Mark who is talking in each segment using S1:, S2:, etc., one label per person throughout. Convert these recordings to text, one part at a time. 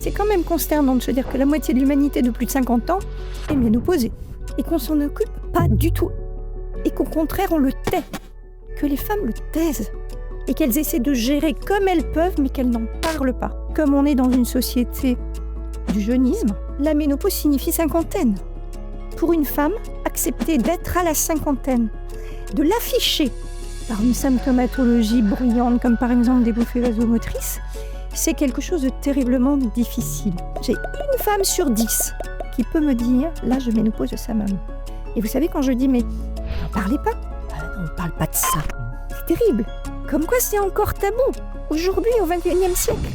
S1: C'est quand même consternant de se dire que la moitié de l'humanité de plus de 50 ans est ménopausée et qu'on s'en occupe pas du tout et qu'au contraire on le tait, que les femmes le taisent et qu'elles essaient de gérer comme elles peuvent mais qu'elles n'en parlent pas. Comme on est dans une société du jeunisme, la ménopause signifie cinquantaine. Pour une femme, accepter d'être à la cinquantaine, de l'afficher par une symptomatologie bruyante comme par exemple des bouffées vasomotrices, c'est quelque chose de terriblement difficile. J'ai une femme sur 10 qui peut me dire « là, je ménopause de sa maman ». Et vous savez, quand je dis « mais n'en parlez pas », on ne parle pas de ça. C'est terrible. Comme quoi c'est encore tabou, aujourd'hui au XXIe siècle.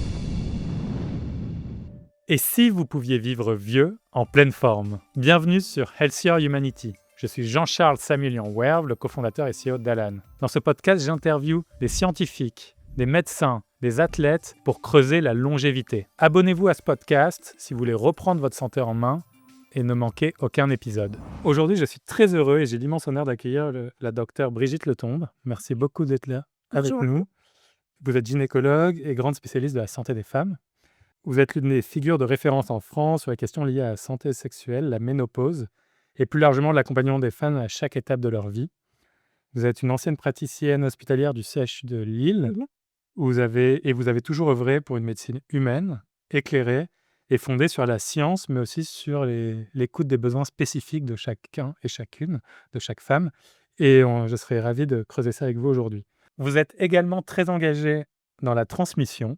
S2: Et si vous pouviez vivre vieux en pleine forme? Bienvenue sur Healthier Humanity. Je suis Jean-Charles Samuelian-Werve, le cofondateur et CEO d'Alan. Dans ce podcast, j'interviewe des scientifiques, des médecins, des athlètes pour creuser la longévité. Abonnez-vous à ce podcast si vous voulez reprendre votre santé en main et ne manquer aucun épisode. Aujourd'hui, je suis très heureux et j'ai l'immense honneur d'accueillir la docteure Brigitte Letombe. Merci beaucoup d'être là avec nous. Vous êtes gynécologue et grande spécialiste de la santé des femmes. Vous êtes l'une des figures de référence en France sur les questions liées à la santé sexuelle, la ménopause, et plus largement l'accompagnement des femmes à chaque étape de leur vie. Vous êtes une ancienne praticienne hospitalière du CHU de Lille. Vous avez toujours œuvré pour une médecine humaine, éclairée et fondée sur la science, mais aussi sur l'écoute des besoins spécifiques de chacun et chacune, de chaque femme. Et je serais ravi de creuser ça avec vous aujourd'hui. Vous êtes également très engagée dans la transmission,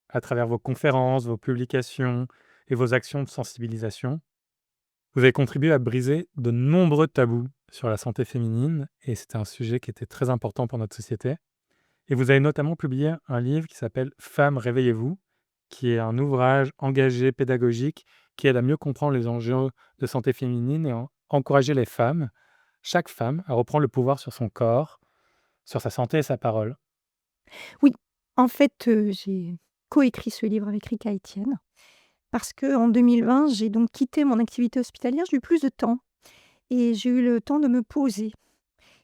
S2: à travers vos conférences, vos publications et vos actions de sensibilisation. Vous avez contribué à briser de nombreux tabous sur la santé féminine, et c'était un sujet qui était très important pour notre société. Et vous avez notamment publié un livre qui s'appelle « Femmes, réveillez-vous », qui est un ouvrage engagé, pédagogique, qui aide à mieux comprendre les enjeux de santé féminine et à encourager les femmes, chaque femme, à reprendre le pouvoir sur son corps, sur sa santé et sa parole.
S1: Oui, en fait, j'ai coécrit ce livre avec Rika Etienne parce qu'en 2020, j'ai donc quitté mon activité hospitalière, j'ai eu plus de temps et j'ai eu le temps de me poser.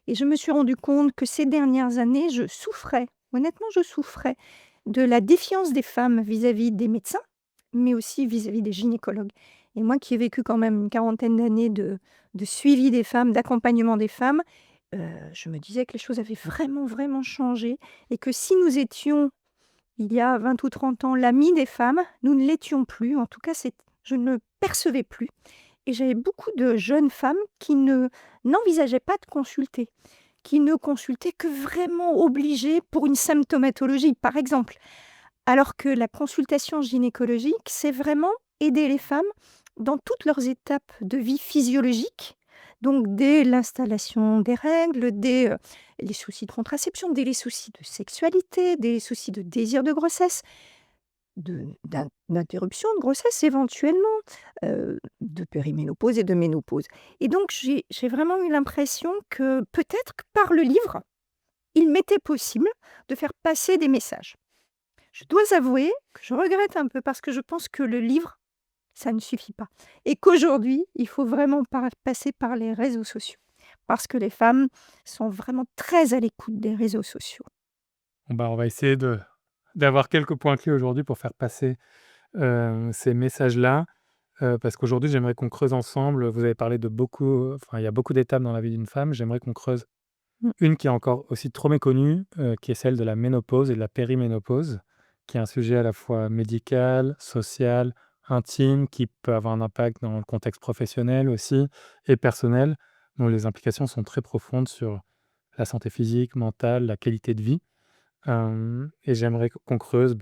S1: Et je me suis rendu compte que ces dernières années, je souffrais, honnêtement, je souffrais de la défiance des femmes vis-à-vis des médecins, mais aussi vis-à-vis des gynécologues. Et moi qui ai vécu quand même une quarantaine d'années de suivi des femmes, d'accompagnement des femmes, je me disais que les choses avaient vraiment, vraiment changé et que si nous étions, il y a 20 ou 30 ans, l'ami des femmes, nous ne l'étions plus. En tout cas, je ne le percevais plus. Et j'avais beaucoup de jeunes femmes qui n'envisageaient pas de consulter, qui ne consultaient que vraiment obligées pour une symptomatologie, par exemple. Alors que la consultation gynécologique, c'est vraiment aider les femmes dans toutes leurs étapes de vie physiologique, donc dès l'installation des règles, dès les soucis de contraception, dès les soucis de sexualité, dès les soucis de désir de grossesse, d'interruption de grossesse éventuellement, de périménopause et de ménopause. Et donc j'ai vraiment eu l'impression que peut-être que par le livre, il m'était possible de faire passer des messages. Je dois avouer que je regrette un peu parce que je pense que le livre, ça ne suffit pas. Et qu'aujourd'hui, il faut vraiment passer par les réseaux sociaux. Parce que les femmes sont vraiment très à l'écoute des réseaux sociaux.
S2: On va essayer d'avoir quelques points clés aujourd'hui pour faire passer ces messages-là. Parce qu'aujourd'hui, j'aimerais qu'on creuse ensemble. Vous avez parlé de il y a beaucoup d'étapes dans la vie d'une femme. J'aimerais qu'on creuse une qui est encore aussi trop méconnue, qui est celle de la ménopause et de la périménopause, qui est un sujet à la fois médical, social, intime, qui peut avoir un impact dans le contexte professionnel aussi et personnel, dont les implications sont très profondes sur la santé physique, mentale, la qualité de vie. Et j'aimerais qu'on creuse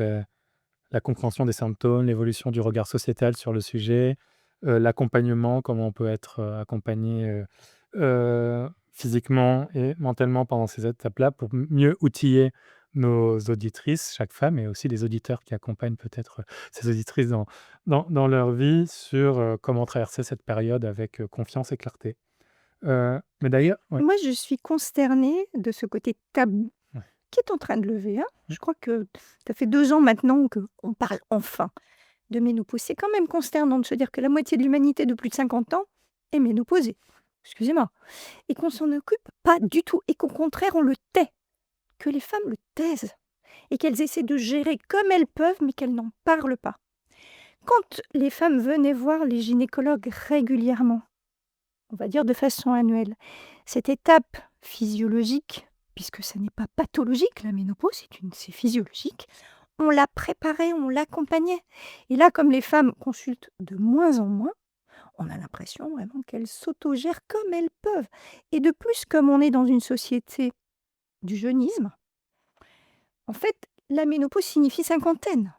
S2: la compréhension des symptômes, l'évolution du regard sociétal sur le sujet, l'accompagnement, comment on peut être accompagné physiquement et mentalement pendant ces étapes-là pour mieux outiller nos auditrices, chaque femme, et aussi les auditeurs qui accompagnent peut-être ces auditrices dans leur vie sur comment traverser cette période avec confiance et clarté. Mais d'ailleurs, ouais.
S1: Moi, je suis consternée de ce côté tabou
S2: Ouais.
S1: qui est en train de lever. Je crois que ça fait 2 ans maintenant qu'on parle enfin de ménopause. C'est quand même consternant de se dire que la moitié de l'humanité de plus de 50 ans est ménopausée. Excusez-moi. Et qu'on s'en occupe pas du tout. Et qu'au contraire, on le tait. Que les femmes le taisent. Et qu'elles essaient de gérer comme elles peuvent, mais qu'elles n'en parlent pas. Quand les femmes venaient voir les gynécologues régulièrement, on va dire de façon annuelle, cette étape physiologique, puisque ça n'est pas pathologique, la ménopause, c'est physiologique, on la préparait, on l'accompagnait. Et là, comme les femmes consultent de moins en moins, on a l'impression vraiment qu'elles s'autogèrent comme elles peuvent. Et de plus, comme on est dans une société du jeunisme, en fait, la ménopause signifie cinquantaine.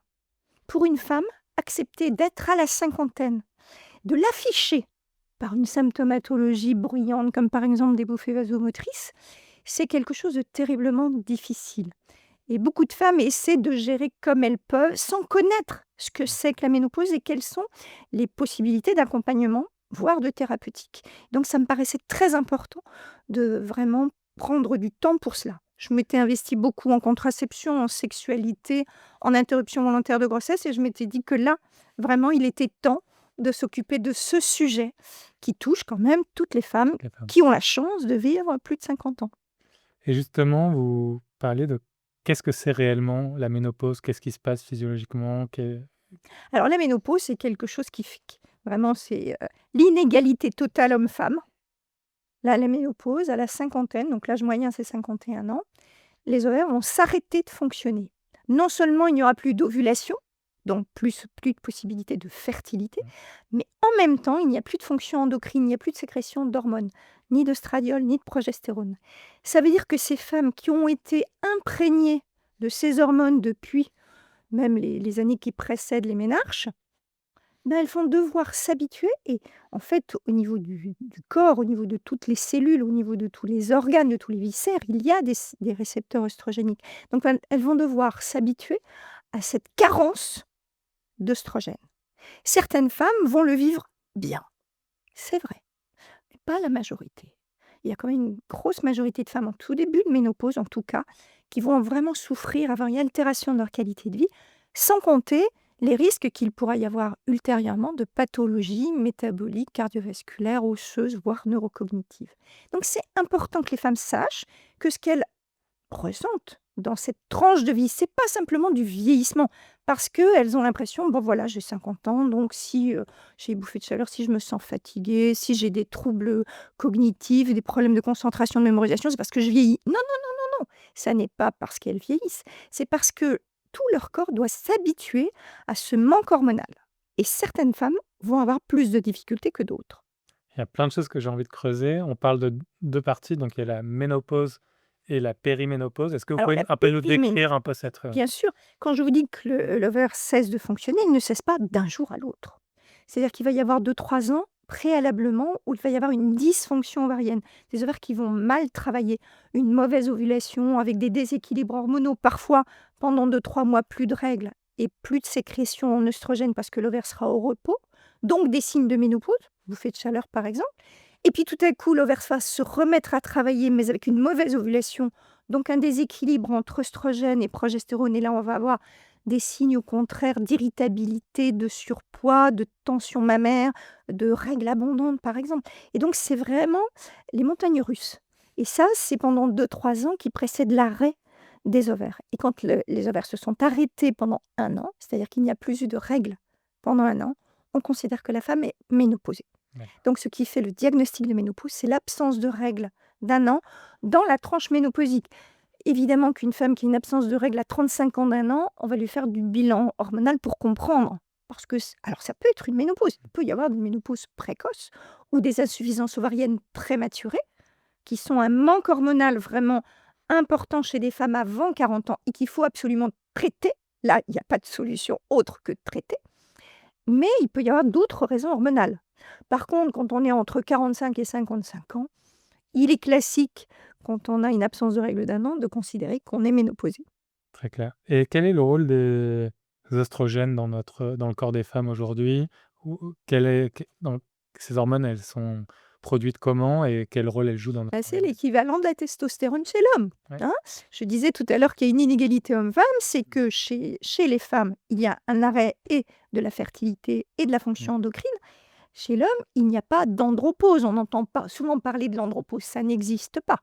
S1: Pour une femme, accepter d'être à la cinquantaine, de l'afficher par une symptomatologie bruyante, comme par exemple des bouffées vasomotrices, c'est quelque chose de terriblement difficile. Et beaucoup de femmes essaient de gérer comme elles peuvent, sans connaître ce que c'est que la ménopause et quelles sont les possibilités d'accompagnement, voire de thérapeutique. Donc ça me paraissait très important de vraiment prendre du temps pour cela. Je m'étais investie beaucoup en contraception, en sexualité, en interruption volontaire de grossesse et je m'étais dit que là, vraiment, il était temps de s'occuper de ce sujet qui touche quand même toutes les femmes
S2: D'accord.
S1: qui ont la chance de vivre plus de 50 ans.
S2: Et justement, vous parliez de qu'est-ce que c'est réellement la ménopause? Qu'est-ce qui se passe physiologiquement?
S1: Alors la ménopause, c'est quelque chose vraiment, c'est l'inégalité totale homme-femme. Là, la ménopause, à la cinquantaine, donc l'âge moyen, c'est 51 ans, les ovaires vont s'arrêter de fonctionner. Non seulement il n'y aura plus d'ovulation, donc plus de possibilité de fertilité, mais en même temps, il n'y a plus de fonction endocrine, il n'y a plus de sécrétion d'hormones, ni d'oestradiol, ni de progestérone. Ça veut dire que ces femmes qui ont été imprégnées de ces hormones depuis même les années qui précèdent les ménarches, elles vont devoir s'habituer et en fait, au niveau du corps, au niveau de toutes les cellules, au niveau de tous les organes, de tous les viscères, il y a des récepteurs œstrogéniques. Donc elles vont devoir s'habituer à cette carence d'œstrogène. Certaines femmes vont le vivre bien, c'est vrai, mais pas la majorité. Il y a quand même une grosse majorité de femmes en tout début de ménopause, en tout cas, qui vont vraiment souffrir, avoir une altération de leur qualité de vie, sans compter les risques qu'il pourra y avoir ultérieurement de pathologies métaboliques, cardiovasculaires, osseuses, voire neurocognitives. Donc c'est important que les femmes sachent que ce qu'elles ressentent dans cette tranche de vie, c'est pas simplement du vieillissement, parce qu'elles ont l'impression, bon voilà, j'ai 50 ans, donc si j'ai bouffé de chaleur, si je me sens fatiguée, si j'ai des troubles cognitifs, des problèmes de concentration, de mémorisation, c'est parce que je vieillis. Non, non, non, non, non, ça n'est pas parce qu'elles vieillissent, c'est parce que tout leur corps doit s'habituer à ce manque hormonal. Et certaines femmes vont avoir plus de difficultés que d'autres.
S2: Il y a plein de choses que j'ai envie de creuser. On parle de 2 parties, donc il y a la ménopause et la périménopause. Est-ce que vous
S1: Alors
S2: pouvez
S1: la
S2: un peu nous
S1: périménopause,
S2: décrire un peu cette,
S1: bien sûr, quand je vous dis que l'ovaire cesse de fonctionner, il ne cesse pas d'un jour à l'autre. C'est-à-dire qu'il va y avoir 2-3 ans préalablement où il va y avoir une dysfonction ovarienne, des ovaires qui vont mal travailler, une mauvaise ovulation avec des déséquilibres hormonaux, parfois pendant 2-3 mois plus de règles et plus de sécrétion en œstrogène parce que l'ovaire sera au repos, donc des signes de ménopause, bouffée de chaleur par exemple. Et puis tout à coup, l'ovaire va se remettre à travailler, mais avec une mauvaise ovulation, donc un déséquilibre entre œstrogène et progestérone. Et là, on va avoir des signes au contraire d'irritabilité, de surpoids, de tension mammaire, de règles abondantes par exemple. Et donc c'est vraiment les montagnes russes. Et ça, c'est pendant 2-3 ans qui précèdent l'arrêt des ovaires. Et quand les ovaires se sont arrêtés pendant 1 an, c'est-à-dire qu'il n'y a plus eu de règles pendant 1 an, on considère que la femme est ménopausée.
S2: D'accord.
S1: Donc ce qui fait le diagnostic de ménopause, c'est l'absence de règles d'1 an dans la tranche ménopausique. Évidemment qu'une femme qui a une absence de règles à 35 ans d'1 an, on va lui faire du bilan hormonal pour comprendre. Parce que, alors ça peut être une ménopause, il peut y avoir une ménopause précoce ou des insuffisances ovariennes prématurées, qui sont un manque hormonal vraiment important chez des femmes avant 40 ans et qu'il faut absolument traiter. Là, il n'y a pas de solution autre que de traiter. Mais il peut y avoir d'autres raisons hormonales. Par contre, quand on est entre 45 et 55 ans, il est classique, quand on a une absence de règles d'1 an, de considérer qu'on est ménopausé.
S2: Très clair. Et quel est le rôle des oestrogènes dans le corps des femmes aujourd'hui? Ces hormones, elles sont produites comment et quel rôle elles jouent dans notre
S1: C'est
S2: organisme?
S1: l'équivalent de la testostérone chez l'homme.
S2: Ouais.
S1: Hein. Je disais tout à l'heure qu'il y a une inégalité homme-femme, c'est que chez les femmes, il y a un arrêt et de la fertilité et de la fonction endocrine. Chez l'homme, il n'y a pas d'andropause. On n'entend pas souvent parler de l'andropause, ça n'existe pas.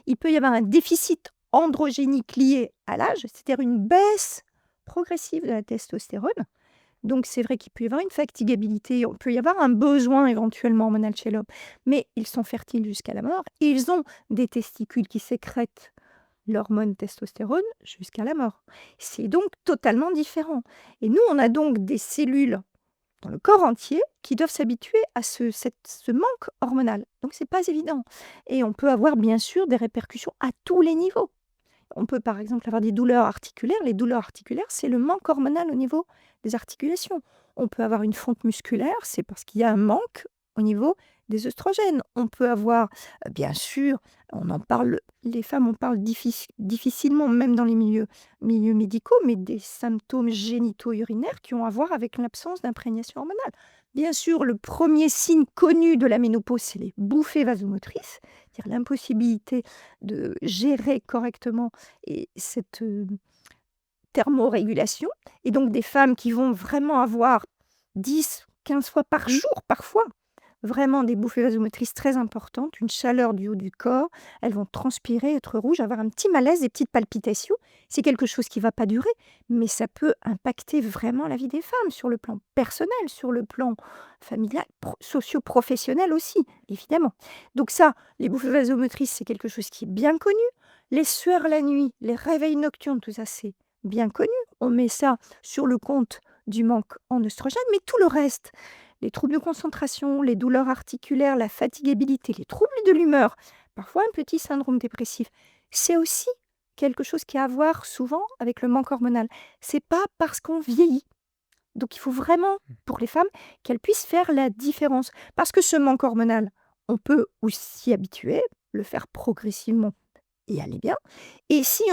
S1: Il peut y avoir un déficit androgénique lié à l'âge, c'est-à-dire une baisse progressive de la testostérone, Donc c'est vrai qu'il peut y avoir une fatigabilité, on peut y avoir un besoin éventuellement hormonal chez l'homme, mais ils sont fertiles jusqu'à la mort et ils ont des testicules qui sécrètent l'hormone testostérone jusqu'à la mort. C'est donc totalement différent. Et nous, on a donc des cellules dans le corps entier qui doivent s'habituer à ce manque hormonal. Donc c'est pas évident. Et on peut avoir bien sûr des répercussions à tous les niveaux. On peut par exemple avoir des douleurs articulaires. Les douleurs articulaires, c'est le manque hormonal au niveau des articulations. On peut avoir une fonte musculaire, c'est parce qu'il y a un manque au niveau des œstrogènes. On peut avoir, bien sûr, on en parle, les femmes en parlent difficilement, même dans les milieux médicaux, mais des symptômes génito-urinaires qui ont à voir avec l'absence d'imprégnation hormonale. Bien sûr, le premier signe connu de la ménopause, c'est les bouffées vasomotrices, c'est-à-dire l'impossibilité de gérer correctement et cette thermorégulation. Et donc des femmes qui vont vraiment avoir 10, 15 fois par jour, parfois, vraiment des bouffées vasomotrices très importantes, une chaleur du haut du corps. Elles vont transpirer, être rouges, avoir un petit malaise, des petites palpitations. C'est quelque chose qui ne va pas durer, mais ça peut impacter vraiment la vie des femmes sur le plan personnel, sur le plan familial, socio-professionnel aussi, évidemment. Donc ça, les bouffées vasomotrices, c'est quelque chose qui est bien connu. Les sueurs la nuit, les réveils nocturnes, tout ça, c'est bien connu. On met ça sur le compte du manque en œstrogène, mais tout le reste, les troubles de concentration, les douleurs articulaires, la fatigabilité, les troubles de l'humeur, parfois un petit syndrome dépressif, c'est aussi quelque chose qui a à voir souvent avec le manque hormonal. C'est pas parce qu'on vieillit. Donc il faut vraiment, pour les femmes, qu'elles puissent faire la différence. Parce que ce manque hormonal, on peut aussi s'y habituer, le faire progressivement et aller bien. Et si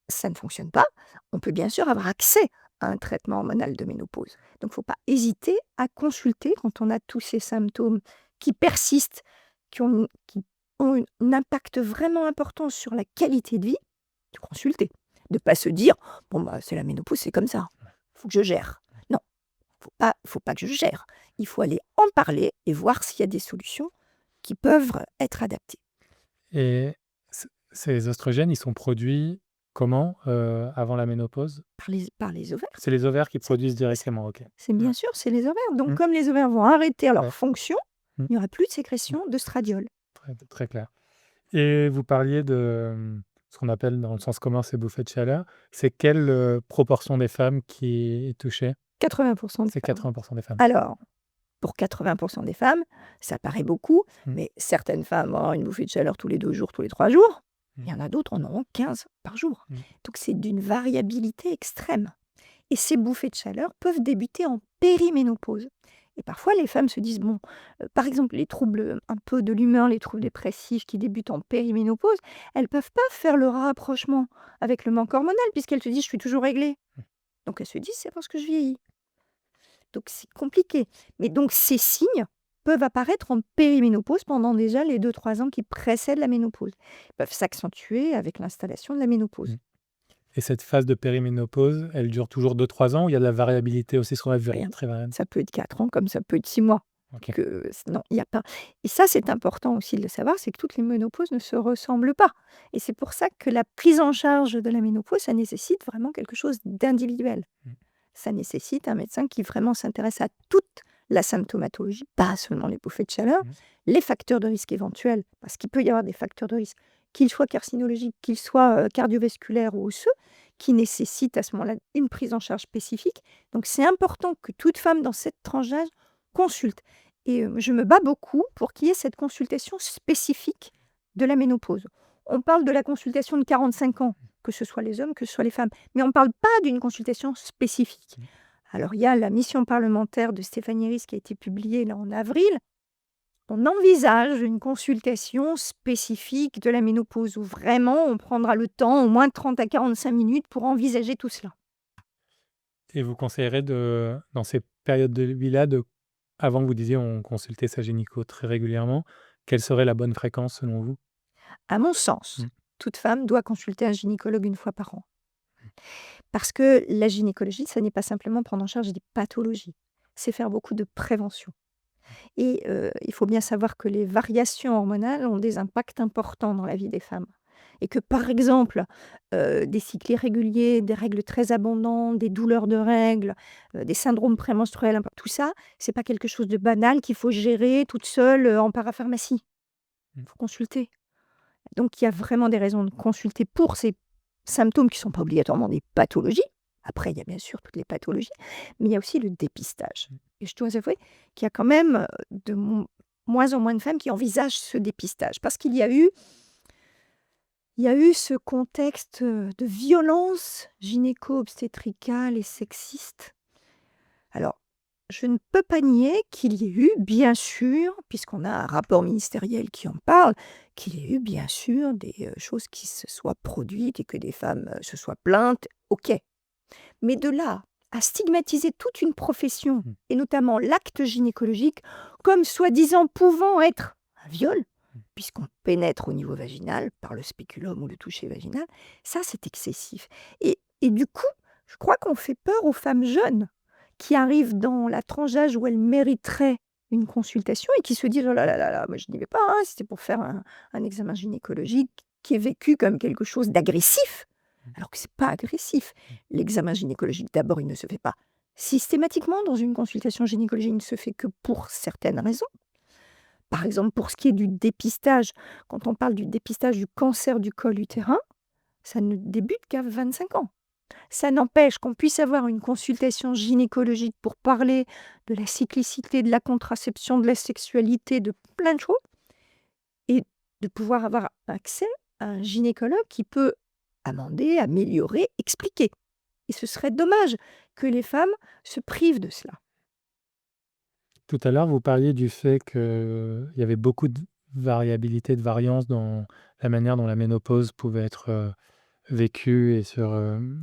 S1: ça ne fonctionne pas, on peut bien sûr avoir accès à un traitement hormonal de ménopause. Donc il ne faut pas hésiter à consulter quand on a tous ces symptômes qui persistent, qui ont un impact vraiment important sur la qualité de vie, de consulter. De ne pas se dire, bon, bah, c'est la ménopause, c'est comme ça, il faut que je gère. Non, faut pas que je gère. Il faut aller en parler et voir s'il y a des solutions qui peuvent être adaptées.
S2: Et ces oestrogènes, ils sont produits comment avant la ménopause?
S1: Par les ovaires.
S2: C'est les ovaires qui
S1: C'est
S2: produisent
S1: c'est
S2: directement, ok.
S1: c'est bien sûr, c'est les ovaires. Donc
S2: Mm.
S1: comme les ovaires vont arrêter leur
S2: Ouais.
S1: fonction,
S2: Mm.
S1: il n'y aura plus de sécrétion d'œstradiol.
S2: Très, très clair. Et vous parliez de ce qu'on appelle dans le sens commun ces bouffées de chaleur. C'est quelle proportion des femmes qui est touchée?
S1: 80% des
S2: C'est
S1: femmes.
S2: 80% des femmes.
S1: Alors, pour 80% des femmes, ça paraît beaucoup,
S2: Mm.
S1: mais certaines femmes vont avoir une bouffée de chaleur tous les 2 jours, tous les 3 jours.
S2: Mm.
S1: Il y en a d'autres en auront 15 par jour.
S2: Mm.
S1: Donc c'est d'une variabilité extrême. Et ces bouffées de chaleur peuvent débuter en périménopause. Et parfois, les femmes se disent, bon, par exemple, les troubles un peu de l'humeur, les troubles dépressifs qui débutent en périménopause, elles ne peuvent pas faire le rapprochement avec le manque hormonal, puisqu'elles se disent, je suis toujours réglée. Donc elles se disent, c'est parce que je vieillis. Donc c'est compliqué. Mais donc ces signes peuvent apparaître en périménopause pendant déjà les 2-3 ans qui précèdent la ménopause. Ils peuvent s'accentuer avec l'installation de la ménopause.
S2: Et cette phase de périménopause, elle dure toujours 2-3 ans ou il y a de la variabilité aussi sur la durée?
S1: Rien.
S2: Très variable.
S1: Ça peut être 4 ans comme ça peut être 6 mois.
S2: Ok.
S1: Non, il n'y a pas. Et ça, c'est important aussi de le savoir, c'est que toutes les ménopauses ne se ressemblent pas. Et c'est pour ça que la prise en charge de la ménopause, ça nécessite vraiment quelque chose d'individuel. Ça nécessite un médecin qui vraiment s'intéresse à toute la symptomatologie, pas seulement les bouffées de chaleur, les facteurs de risque éventuels, parce qu'il peut y avoir des facteurs de risque, qu'ils soient carcinologiques, qu'ils soient cardiovasculaires ou osseux, qui nécessitent à ce moment-là une prise en charge spécifique. Donc c'est important que toute femme dans cette tranche d'âge consulte. Et je me bats beaucoup pour qu'il y ait cette consultation spécifique de la ménopause. On parle de la consultation de 45 ans, que ce soit les hommes, que ce soit les femmes, mais on ne parle pas d'une consultation spécifique. Alors il y a la mission parlementaire de Stéphanie Ries qui a été publiée là en avril. On envisage une consultation spécifique de la ménopause où vraiment on prendra le temps, au moins 30 à 45 minutes, pour envisager tout cela.
S2: Et vous conseillerez dans ces périodes de vie-là, avant que vous disiez on consultait sa gynéco très régulièrement, quelle serait la bonne fréquence selon vous?
S1: À mon sens, toute femme doit consulter un gynécologue 1 fois par an. Parce que la gynécologie, ça n'est pas simplement prendre en charge des pathologies, c'est faire beaucoup de prévention. Et il faut bien savoir que les variations hormonales ont des impacts importants dans la vie des femmes. et que, par exemple, des cycles irréguliers, des règles très abondantes, des douleurs de règles, des syndromes prémenstruels, tout ça, c'est pas quelque chose de banal qu'il faut gérer toute seule, en parapharmacie.
S2: Mmh.
S1: Il faut consulter. Donc il y a vraiment des raisons de consulter pour ces symptômes qui ne sont pas obligatoirement des pathologies. Après, il y a bien sûr toutes les pathologies, mais il y a aussi le dépistage.
S2: Mmh.
S1: Et je dois avouer qu'il y a quand même de moins en moins de femmes qui envisagent ce dépistage. Parce qu'il y a eu ce contexte de violence gynéco-obstétricale et sexiste. Alors, je ne peux pas nier qu'il y ait eu, bien sûr, puisqu'on a un rapport ministériel qui en parle, qu'il y ait eu, bien sûr, des choses qui se soient produites et que des femmes se soient plaintes. OK. Mais de là à stigmatiser toute une profession,
S2: Mmh.
S1: et notamment l'acte gynécologique, comme soi-disant pouvant être un viol,
S2: Mmh.
S1: puisqu'on pénètre au niveau vaginal par le spéculum ou le toucher vaginal, ça c'est excessif. Et du coup, je crois qu'on fait peur aux femmes jeunes qui arrivent dans la tranche d'âge où elles mériteraient une consultation et qui se disent: «Oh là là là là, moi je n'y vais pas, hein, c'était pour faire un examen gynécologique qui est vécu comme quelque chose d'agressif»,
S2: Mmh.
S1: alors que c'est pas agressif.
S2: Mmh.
S1: L'examen gynécologique, d'abord, il ne se fait pas systématiquement dans une consultation gynécologique, il ne se fait que pour certaines raisons. Par exemple, pour ce qui est du dépistage, quand on parle du dépistage du cancer du col utérin, ça ne débute qu'à 25 ans. Ça n'empêche qu'on puisse avoir une consultation gynécologique pour parler de la cyclicité, de la contraception, de la sexualité, de plein de choses, et de pouvoir avoir accès à un gynécologue qui peut amender, améliorer, expliquer. Et ce serait dommage que les femmes se privent de cela.
S2: Tout à l'heure, vous parliez du fait qu'il y avait beaucoup de variabilité, de variance dans la manière dont la ménopause pouvait être, vécue et sur,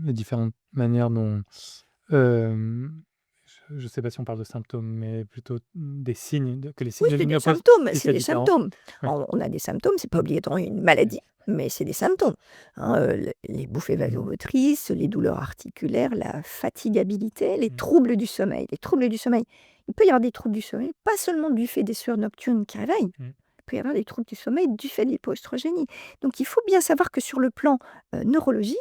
S2: les différentes manières dont, hem, je ne sais pas si on parle de symptômes, mais plutôt des signes, que les signes
S1: Oui,
S2: de
S1: c'est des
S2: ménopause
S1: symptômes, c'est
S2: étaient
S1: des
S2: différents.
S1: symptômes.
S2: Ouais.
S1: On a des symptômes, c'est pas obligatoirement une maladie, mais c'est des symptômes, hein, les bouffées vasomotrices, les douleurs articulaires, la fatigabilité, les
S2: Mmh.
S1: troubles du sommeil. Les troubles du sommeil, il peut y avoir des troubles du sommeil, pas seulement du fait des sueurs nocturnes qui réveillent,
S2: Mmh.
S1: il peut y avoir des troubles du sommeil du fait de l'hypoœstrogénie. Donc il faut bien savoir que sur le plan, neurologique,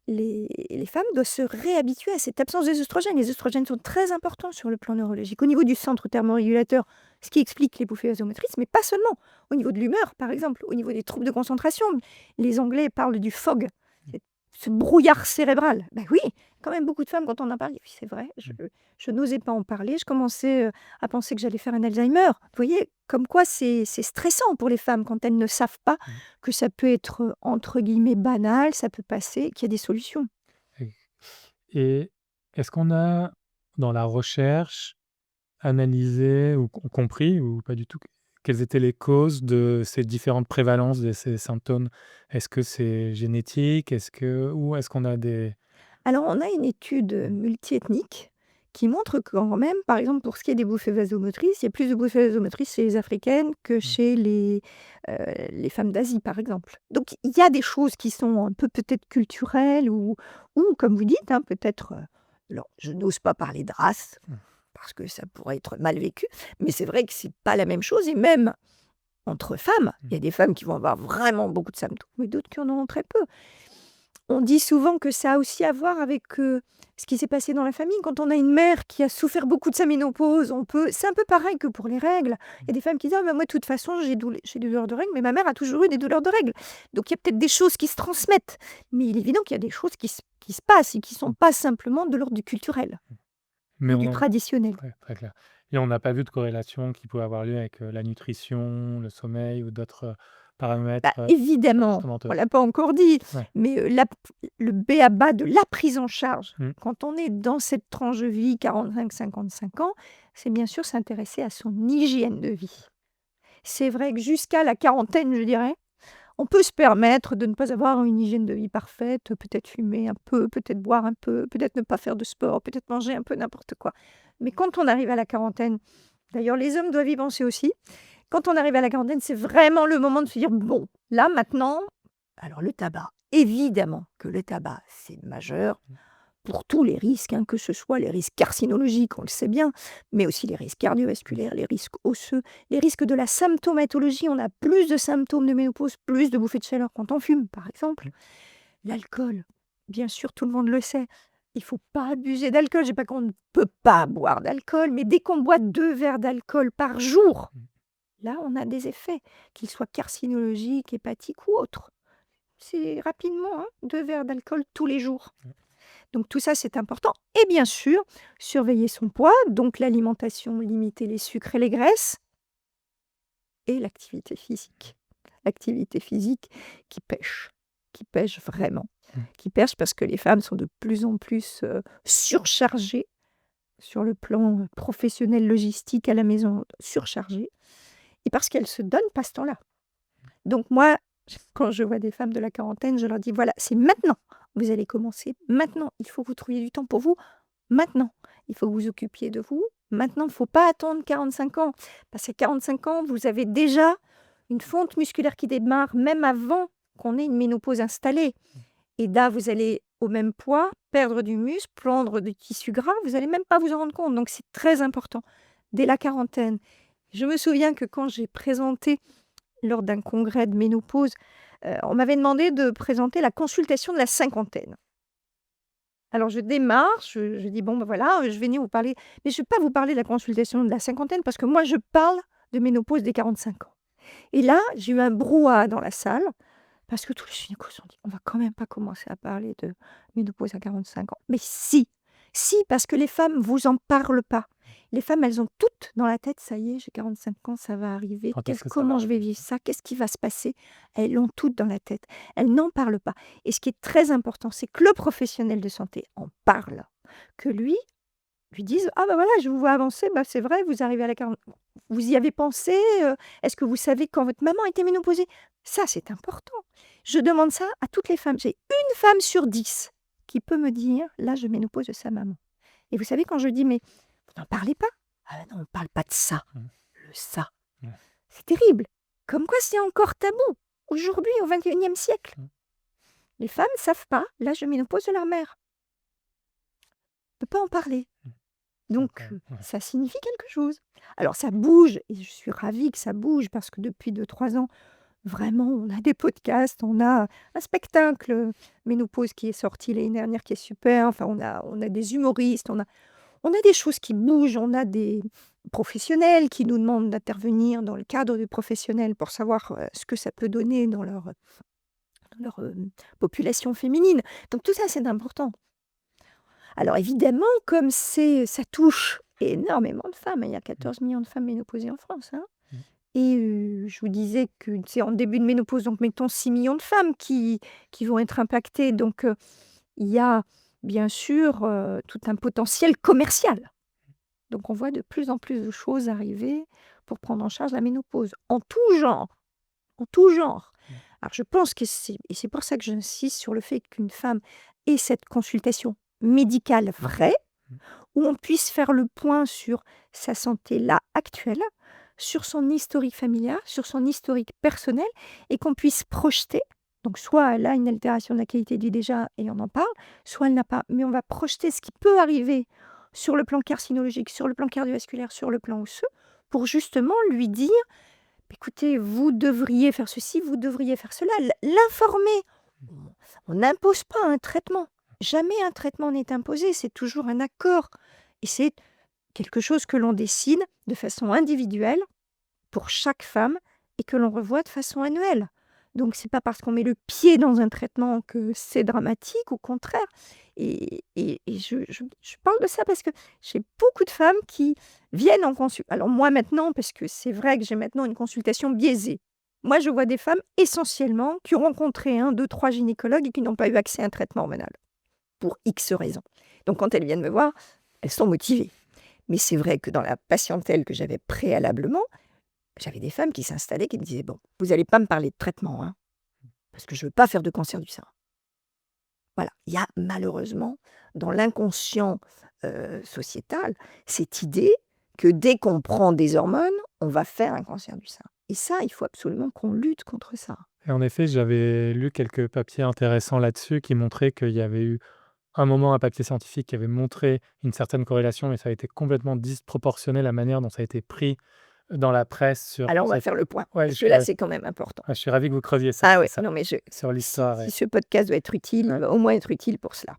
S1: les femmes doivent se réhabituer à cette absence des œstrogènes. Les œstrogènes sont très importants sur le plan neurologique, au niveau du centre thermorégulateur, ce qui explique les bouffées vasomotrices, mais pas seulement. Au niveau de l'humeur, par exemple, au niveau des troubles de concentration. Les Anglais parlent du fog, c'est ce brouillard cérébral. Ben oui, quand même beaucoup de femmes, quand on en parle, oui, c'est vrai,
S2: Mmh.
S1: je n'osais pas en parler. Je commençais à penser que j'allais faire un Alzheimer. Vous voyez, comme quoi c'est stressant pour les femmes quand elles ne savent pas
S2: Mmh.
S1: que ça peut être, entre guillemets, «banal», ça peut passer, qu'il y a des solutions.
S2: Et et est-ce qu'on a, dans la recherche, analysé ou compris ou pas du tout, quelles étaient les causes de ces différentes prévalences de ces symptômes? Est-ce que c'est génétique? Ou est-ce qu'on a des
S1: Alors, on a une étude multiethnique qui montre que quand même, par exemple, pour ce qui est des bouffées vasomotrices, il y a plus de bouffées vasomotrices chez les Africaines que
S2: mmh,
S1: chez les femmes d'Asie, par exemple. Donc, il y a des choses qui sont un peu peut-être culturelles ou comme vous dites, hein, peut-être. Alors, je n'ose pas parler de race
S2: mmh,
S1: parce que ça pourrait être mal vécu, mais c'est vrai que c'est pas la même chose. Et même entre femmes, il y a des femmes qui vont avoir vraiment beaucoup de symptômes, mais d'autres qui en ont très peu. On dit souvent que ça a aussi à voir avec, ce qui s'est passé dans la famille. Quand on a une mère qui a souffert beaucoup de sa ménopause, c'est un peu pareil que pour les règles. Il y a des femmes qui disent: «Ah bah, moi de toute façon j'ai des douleurs de règles, mais ma mère a toujours eu des douleurs de règles». Donc il y a peut-être des choses qui se transmettent, mais il est évident qu'il y a des choses qui se passent et qui ne sont pas simplement de l'ordre du culturel
S2: mais
S1: ou du
S2: on
S1: traditionnel.
S2: ouais, très clair, et on n'a pas vu de corrélation qui pouvait avoir lieu avec, la nutrition, le sommeil ou d'autres,
S1: Bah,
S2: paramètres,
S1: évidemment,
S2: comportementaux?
S1: on l'a pas encore dit,
S2: Ouais.
S1: mais le b.a.-ba de la prise en charge,
S2: Mmh.
S1: quand on est dans cette tranche de vie 45-55 ans, c'est bien sûr s'intéresser à son hygiène de vie. C'est vrai que jusqu'à la quarantaine, je dirais, on peut se permettre de ne pas avoir une hygiène de vie parfaite, peut-être fumer un peu, peut-être boire un peu, peut-être ne pas faire de sport, peut-être manger un peu n'importe quoi. Mais quand on arrive à la quarantaine, d'ailleurs les hommes doivent y penser aussi, quand on arrive à la quarantaine, c'est vraiment le moment de se dire: «Bon, là maintenant», alors le tabac, évidemment que le tabac, c'est majeur. pour tous les risques, que ce soit les risques carcinologiques, on le sait bien, mais aussi les risques cardiovasculaires, les risques osseux, les risques de la symptomatologie. On a plus de symptômes de ménopause, plus de bouffées de chaleur quand on fume, par exemple. L'alcool, bien sûr, tout le monde le sait. Il ne faut pas abuser d'alcool. Je ne dis pas qu'on ne peut pas boire d'alcool, mais dès qu'on boit 2 verres d'alcool par jour, là, on a des effets, qu'ils soient carcinologiques, hépatiques ou autres. C'est rapidement, 2 verres d'alcool tous les jours. Donc tout ça, c'est important. Et bien sûr, surveiller son poids, donc l'alimentation, limiter les sucres et les graisses, et l'activité physique. L'activité physique qui pêche vraiment, qui pêche parce que les femmes sont de plus en plus surchargées sur le plan professionnel, logistique, à la maison, surchargées, et parce qu'elles se donnent pas ce temps-là. Donc moi, quand je vois des femmes de la quarantaine, je leur dis, voilà, c'est maintenant. Vous allez commencer maintenant. Il faut que vous trouviez du temps pour vous maintenant. Il faut que vous occupiez de vous maintenant. Il ne faut pas attendre 45 ans. Parce qu'à 45 ans, vous avez déjà une fonte musculaire qui démarre, même avant qu'on ait une ménopause installée. Et là, vous allez au même poids, perdre du muscle, prendre du tissu gras, vous n'allez même pas vous en rendre compte. Donc c'est très important. Dès la quarantaine. Je me souviens que quand j'ai présenté lors d'un congrès de ménopause, on m'avait demandé de présenter la consultation de la cinquantaine. Alors je démarre, je dis: «Bon, ben voilà, je vais venir vous parler, mais je ne vais pas vous parler de la consultation de la cinquantaine parce que moi je parle de ménopause des 45 ans». Et là, j'ai eu un brouhaha dans la salle parce que tous les gynécos se sont dit: «On va quand même pas commencer à parler de ménopause à 45 ans». Mais si, si, parce que les femmes vous en parlent pas. Les femmes, elles ont toutes dans la tête: «Ça y est, j'ai 45 ans, ça va arriver.
S2: Quand est-ce que ça va
S1: Comment je vais
S2: arriver?
S1: vivre ça? Qu'est-ce qui va se passer?» Elles l'ont toutes dans la tête. Elles n'en parlent pas. Et ce qui est très important, c'est que le professionnel de santé en parle, que lui dise: «Ah bah voilà, je vous vois avancer, bah c'est vrai, vous arrivez à la 40, vous y avez pensé? Est-ce que vous savez quand votre maman était ménopausée?» Ça, c'est important. Je demande ça à toutes les femmes. J'ai une femme sur 10 qui peut me dire: «Là, je ménopause de sa maman». Et vous savez, quand je dis: «Mais vous n'en parlez pas?» «Ah non, on ne parle pas de ça». Le ça.
S2: Ouais.
S1: C'est terrible. Comme quoi c'est encore tabou, aujourd'hui, au XXIe siècle. Les femmes ne savent pas l'âge de ménopause de leur mère. On ne peut pas en parler. Donc, ça signifie quelque chose. Alors ça bouge, et je suis ravie que ça bouge parce que depuis 2-3 ans, vraiment, on a des podcasts, on a un spectacle ménopause qui est sorti l'année dernière qui est super. Enfin, on a des humoristes, on a des choses qui bougent, on a des professionnels qui nous demandent d'intervenir dans le cadre de professionnels pour savoir ce que ça peut donner dans leur population féminine. Donc tout ça, c'est important. Alors évidemment, comme ça touche énormément de femmes, il y a 14 millions de femmes ménopausées en France, et je vous disais que c'est en début de ménopause, donc mettons 6 millions de femmes qui vont être impactées. Donc il y a bien sûr tout un potentiel commercial. Donc on voit de plus en plus de choses arriver pour prendre en charge la ménopause, en tout genre, en tout genre. Alors je pense que c'est pour ça que j'insiste sur le fait qu'une femme ait cette consultation médicale vraie, où on puisse faire le point sur sa santé là actuelle, sur son historique familial, sur son historique personnel, et qu'on puisse projeter. Donc soit elle a une altération de la qualité de vie déjà et on en parle, soit elle n'a pas. Mais on va projeter ce qui peut arriver sur le plan carcinologique, sur le plan cardiovasculaire, sur le plan osseux, pour justement lui dire: écoutez, vous devriez faire ceci, vous devriez faire cela. L'informer. On n'impose pas un traitement. Jamais un traitement n'est imposé, c'est toujours un accord. Et c'est quelque chose que l'on décide de façon individuelle pour chaque femme et que l'on revoit de façon annuelle. Donc c'est pas parce qu'on met le pied dans un traitement que c'est dramatique, au contraire. Et je parle de ça parce que j'ai beaucoup de femmes qui viennent en consultation. Alors moi maintenant, parce que c'est vrai que j'ai maintenant une consultation biaisée. Moi, je vois des femmes essentiellement qui ont rencontré 1, 2, 3 gynécologues et qui n'ont pas eu accès à un traitement hormonal, pour X raisons. Donc quand elles viennent me voir, elles sont motivées. Mais c'est vrai que dans la patientèle que j'avais préalablement, j'avais des femmes qui s'installaient, qui me disaient: «Bon, vous n'allez pas me parler de traitement, parce que je ne veux pas faire de cancer du sein». Voilà, il y a malheureusement dans l'inconscient sociétal cette idée que dès qu'on prend des hormones, on va faire un cancer du sein. Et ça, il faut absolument qu'on lutte contre ça.
S2: Et en effet, j'avais lu quelques papiers intéressants là-dessus qui montraient qu'il y avait eu un moment un papier scientifique qui avait montré une certaine corrélation, mais ça a été complètement disproportionné la manière dont ça a été pris dans la presse sur
S1: Alors, on va
S2: cette
S1: faire le point,
S2: ouais,
S1: parce que là, c'est quand même important.
S2: je suis ravi que vous creusiez ça,
S1: Ah
S2: c'est
S1: ouais,
S2: ça,
S1: non mais
S2: sur l'histoire
S1: si ce podcast doit être utile, il
S2: Ouais.
S1: va au moins être utile pour cela.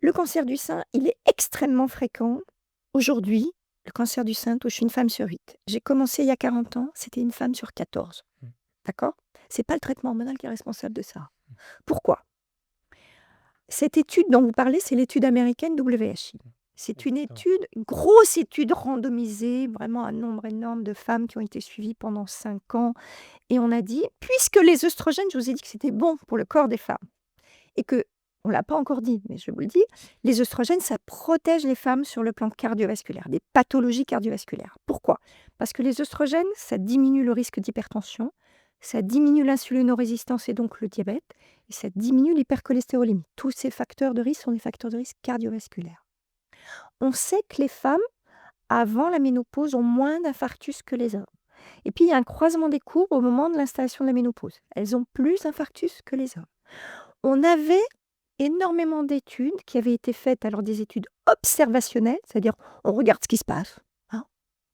S1: Le cancer du sein, il est extrêmement fréquent. Aujourd'hui, le cancer du sein touche une femme sur 8. J'ai commencé il y a 40 ans, c'était une femme sur 14.
S2: Mmh.
S1: D'accord? C'est pas le traitement hormonal qui est responsable de ça. Pourquoi? Cette étude dont vous parlez, c'est l'étude américaine WHI. C'est une grosse étude randomisée, vraiment un nombre énorme de femmes qui ont été suivies pendant 5 ans. Et on a dit, puisque les œstrogènes, je vous ai dit que c'était bon pour le corps des femmes, et que, on ne l'a pas encore dit, mais je vous le dis, les œstrogènes, ça protège les femmes sur le plan cardiovasculaire, des pathologies cardiovasculaires. Pourquoi? Parce que les œstrogènes, ça diminue le risque d'hypertension, ça diminue l'insulinorésistance et donc le diabète, et ça diminue l'hypercholestérolémie. Tous ces facteurs de risque sont des facteurs de risque cardiovasculaires. On sait que les femmes, avant la ménopause, ont moins d'infarctus que les hommes. Et puis, il y a un croisement des courbes au moment de l'installation de la ménopause. Elles ont plus d'infarctus que les hommes. On avait énormément d'études qui avaient été faites, alors des études observationnelles, c'est-à-dire on regarde ce qui se passe. Hein.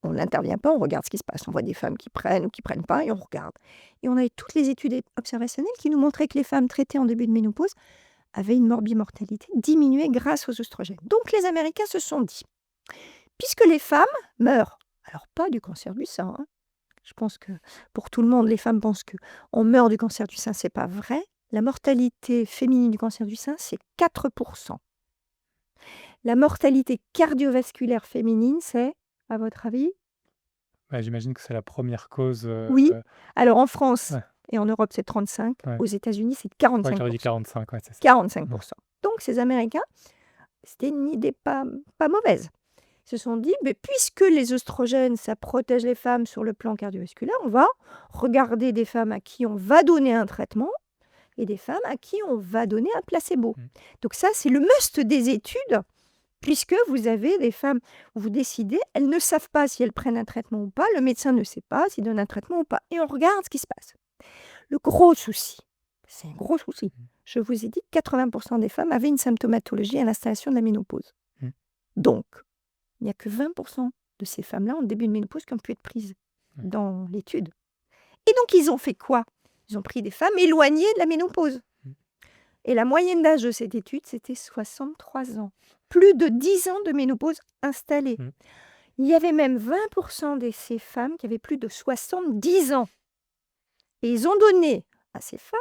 S1: On n'intervient pas, on regarde ce qui se passe. On voit des femmes qui prennent ou qui ne prennent pas et on regarde. Et on avait toutes les études observationnelles qui nous montraient que les femmes traitées en début de ménopause avaient une morbimortalité diminuée grâce aux œstrogènes. Donc les Américains se sont dit, puisque les femmes meurent, alors pas du cancer du sein, hein. Je pense que pour tout le monde, les femmes pensent qu'on meurt du cancer du sein, c'est pas vrai. La mortalité féminine du cancer du sein, c'est 4%. La mortalité cardiovasculaire féminine, c'est, à votre avis?
S2: Ouais, j'imagine que c'est la première cause,
S1: Oui. Alors en France
S2: ouais.
S1: et en Europe, c'est 35.
S2: Ouais.
S1: Aux États-Unis, c'est
S2: Ouais, j'aurais dit
S1: 45%.
S2: 45, ouais, c'est ça.
S1: 45%. Donc ces Américains, c'était une idée pas mauvaise. Ils se sont dit, mais puisque les œstrogènes, ça protège les femmes sur le plan cardiovasculaire, on va regarder des femmes à qui on va donner un traitement et des femmes à qui on va donner un placebo. Donc ça, c'est le must des études, puisque vous avez des femmes où vous décidez, elles ne savent pas si elles prennent un traitement ou pas, le médecin ne sait pas s'il donne un traitement ou pas, et on regarde ce qui se passe. Le gros souci, c'est un gros souci, je vous ai dit que 80% des femmes avaient une symptomatologie à l'installation de la ménopause. Donc, il n'y a que 20% de ces femmes-là en début de ménopause qui ont pu être prises dans l'étude. Et donc, ils ont fait quoi? Ils ont pris des femmes éloignées de la ménopause. Et la moyenne d'âge de cette étude, c'était 63 ans. Plus de 10 ans de ménopause installée. Il y avait même 20% de ces femmes qui avaient plus de 70 ans. Et ils ont donné à ces femmes,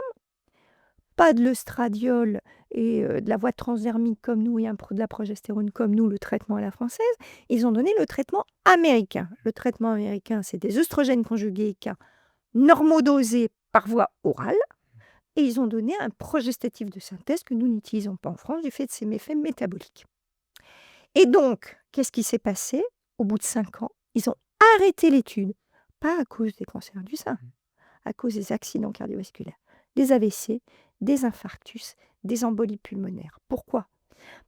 S1: pas de l'œstradiol et de la voie transdermique comme nous et de la progestérone comme nous, le traitement à la française, ils ont donné le traitement américain. Le traitement américain, c'est des œstrogènes conjugués normodosés par voie orale. Et ils ont donné un progestatif de synthèse que nous n'utilisons pas en France du fait de ses méfaits métaboliques. Et donc, qu'est-ce qui s'est passé? Au bout de 5 ans, ils ont arrêté l'étude, pas à cause des cancers du sein, à cause des accidents cardiovasculaires, des AVC, des infarctus, des embolies pulmonaires. Pourquoi?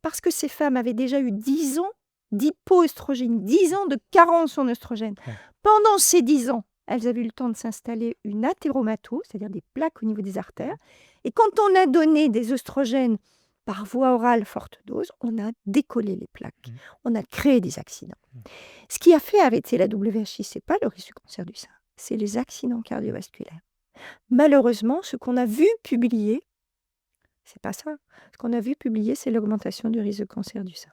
S1: Parce que ces femmes avaient déjà eu 10 ans d'hypoœstrogénie, 10 ans de carence en œstrogène. Pendant ces 10 ans, elles avaient eu le temps de s'installer une athéromatose, c'est-à-dire des plaques au niveau des artères. Et quand on a donné des œstrogènes par voie orale forte dose, on a décollé les plaques. On a créé des accidents. Ce qui a fait arrêter la WHI, ce n'est pas le risque du cancer du sein, c'est les accidents cardiovasculaires. Malheureusement, ce qu'on a vu publier, c'est pas ça. Ce qu'on a vu publier, c'est l'augmentation du risque de cancer du sein.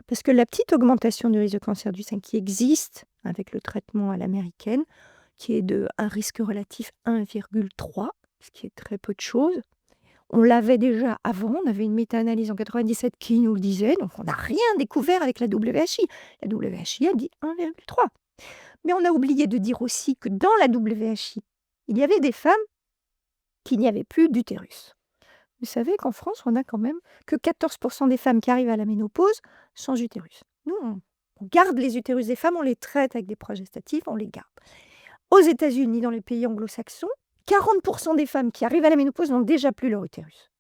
S1: Parce que la petite augmentation du risque de cancer du sein qui existe avec le traitement à l'américaine, qui est de un risque relatif 1,3, ce qui est très peu de choses. On l'avait déjà avant, on avait une méta-analyse en 97 qui nous le disait, donc on n'a rien découvert avec la WHI. La WHI a dit 1,3. Mais on a oublié de dire aussi que dans la WHI, il y avait des femmes qui n'y avaient plus d'utérus. Vous savez qu'en France, on n'a quand même que 14% des femmes qui arrivent à la ménopause sans utérus. Nous, on garde les utérus des femmes, on les traite avec des progestatifs, on les garde. Aux États-Unis, dans les pays anglo-saxons, 40% des femmes qui arrivent à la ménopause n'ont déjà plus leur utérus,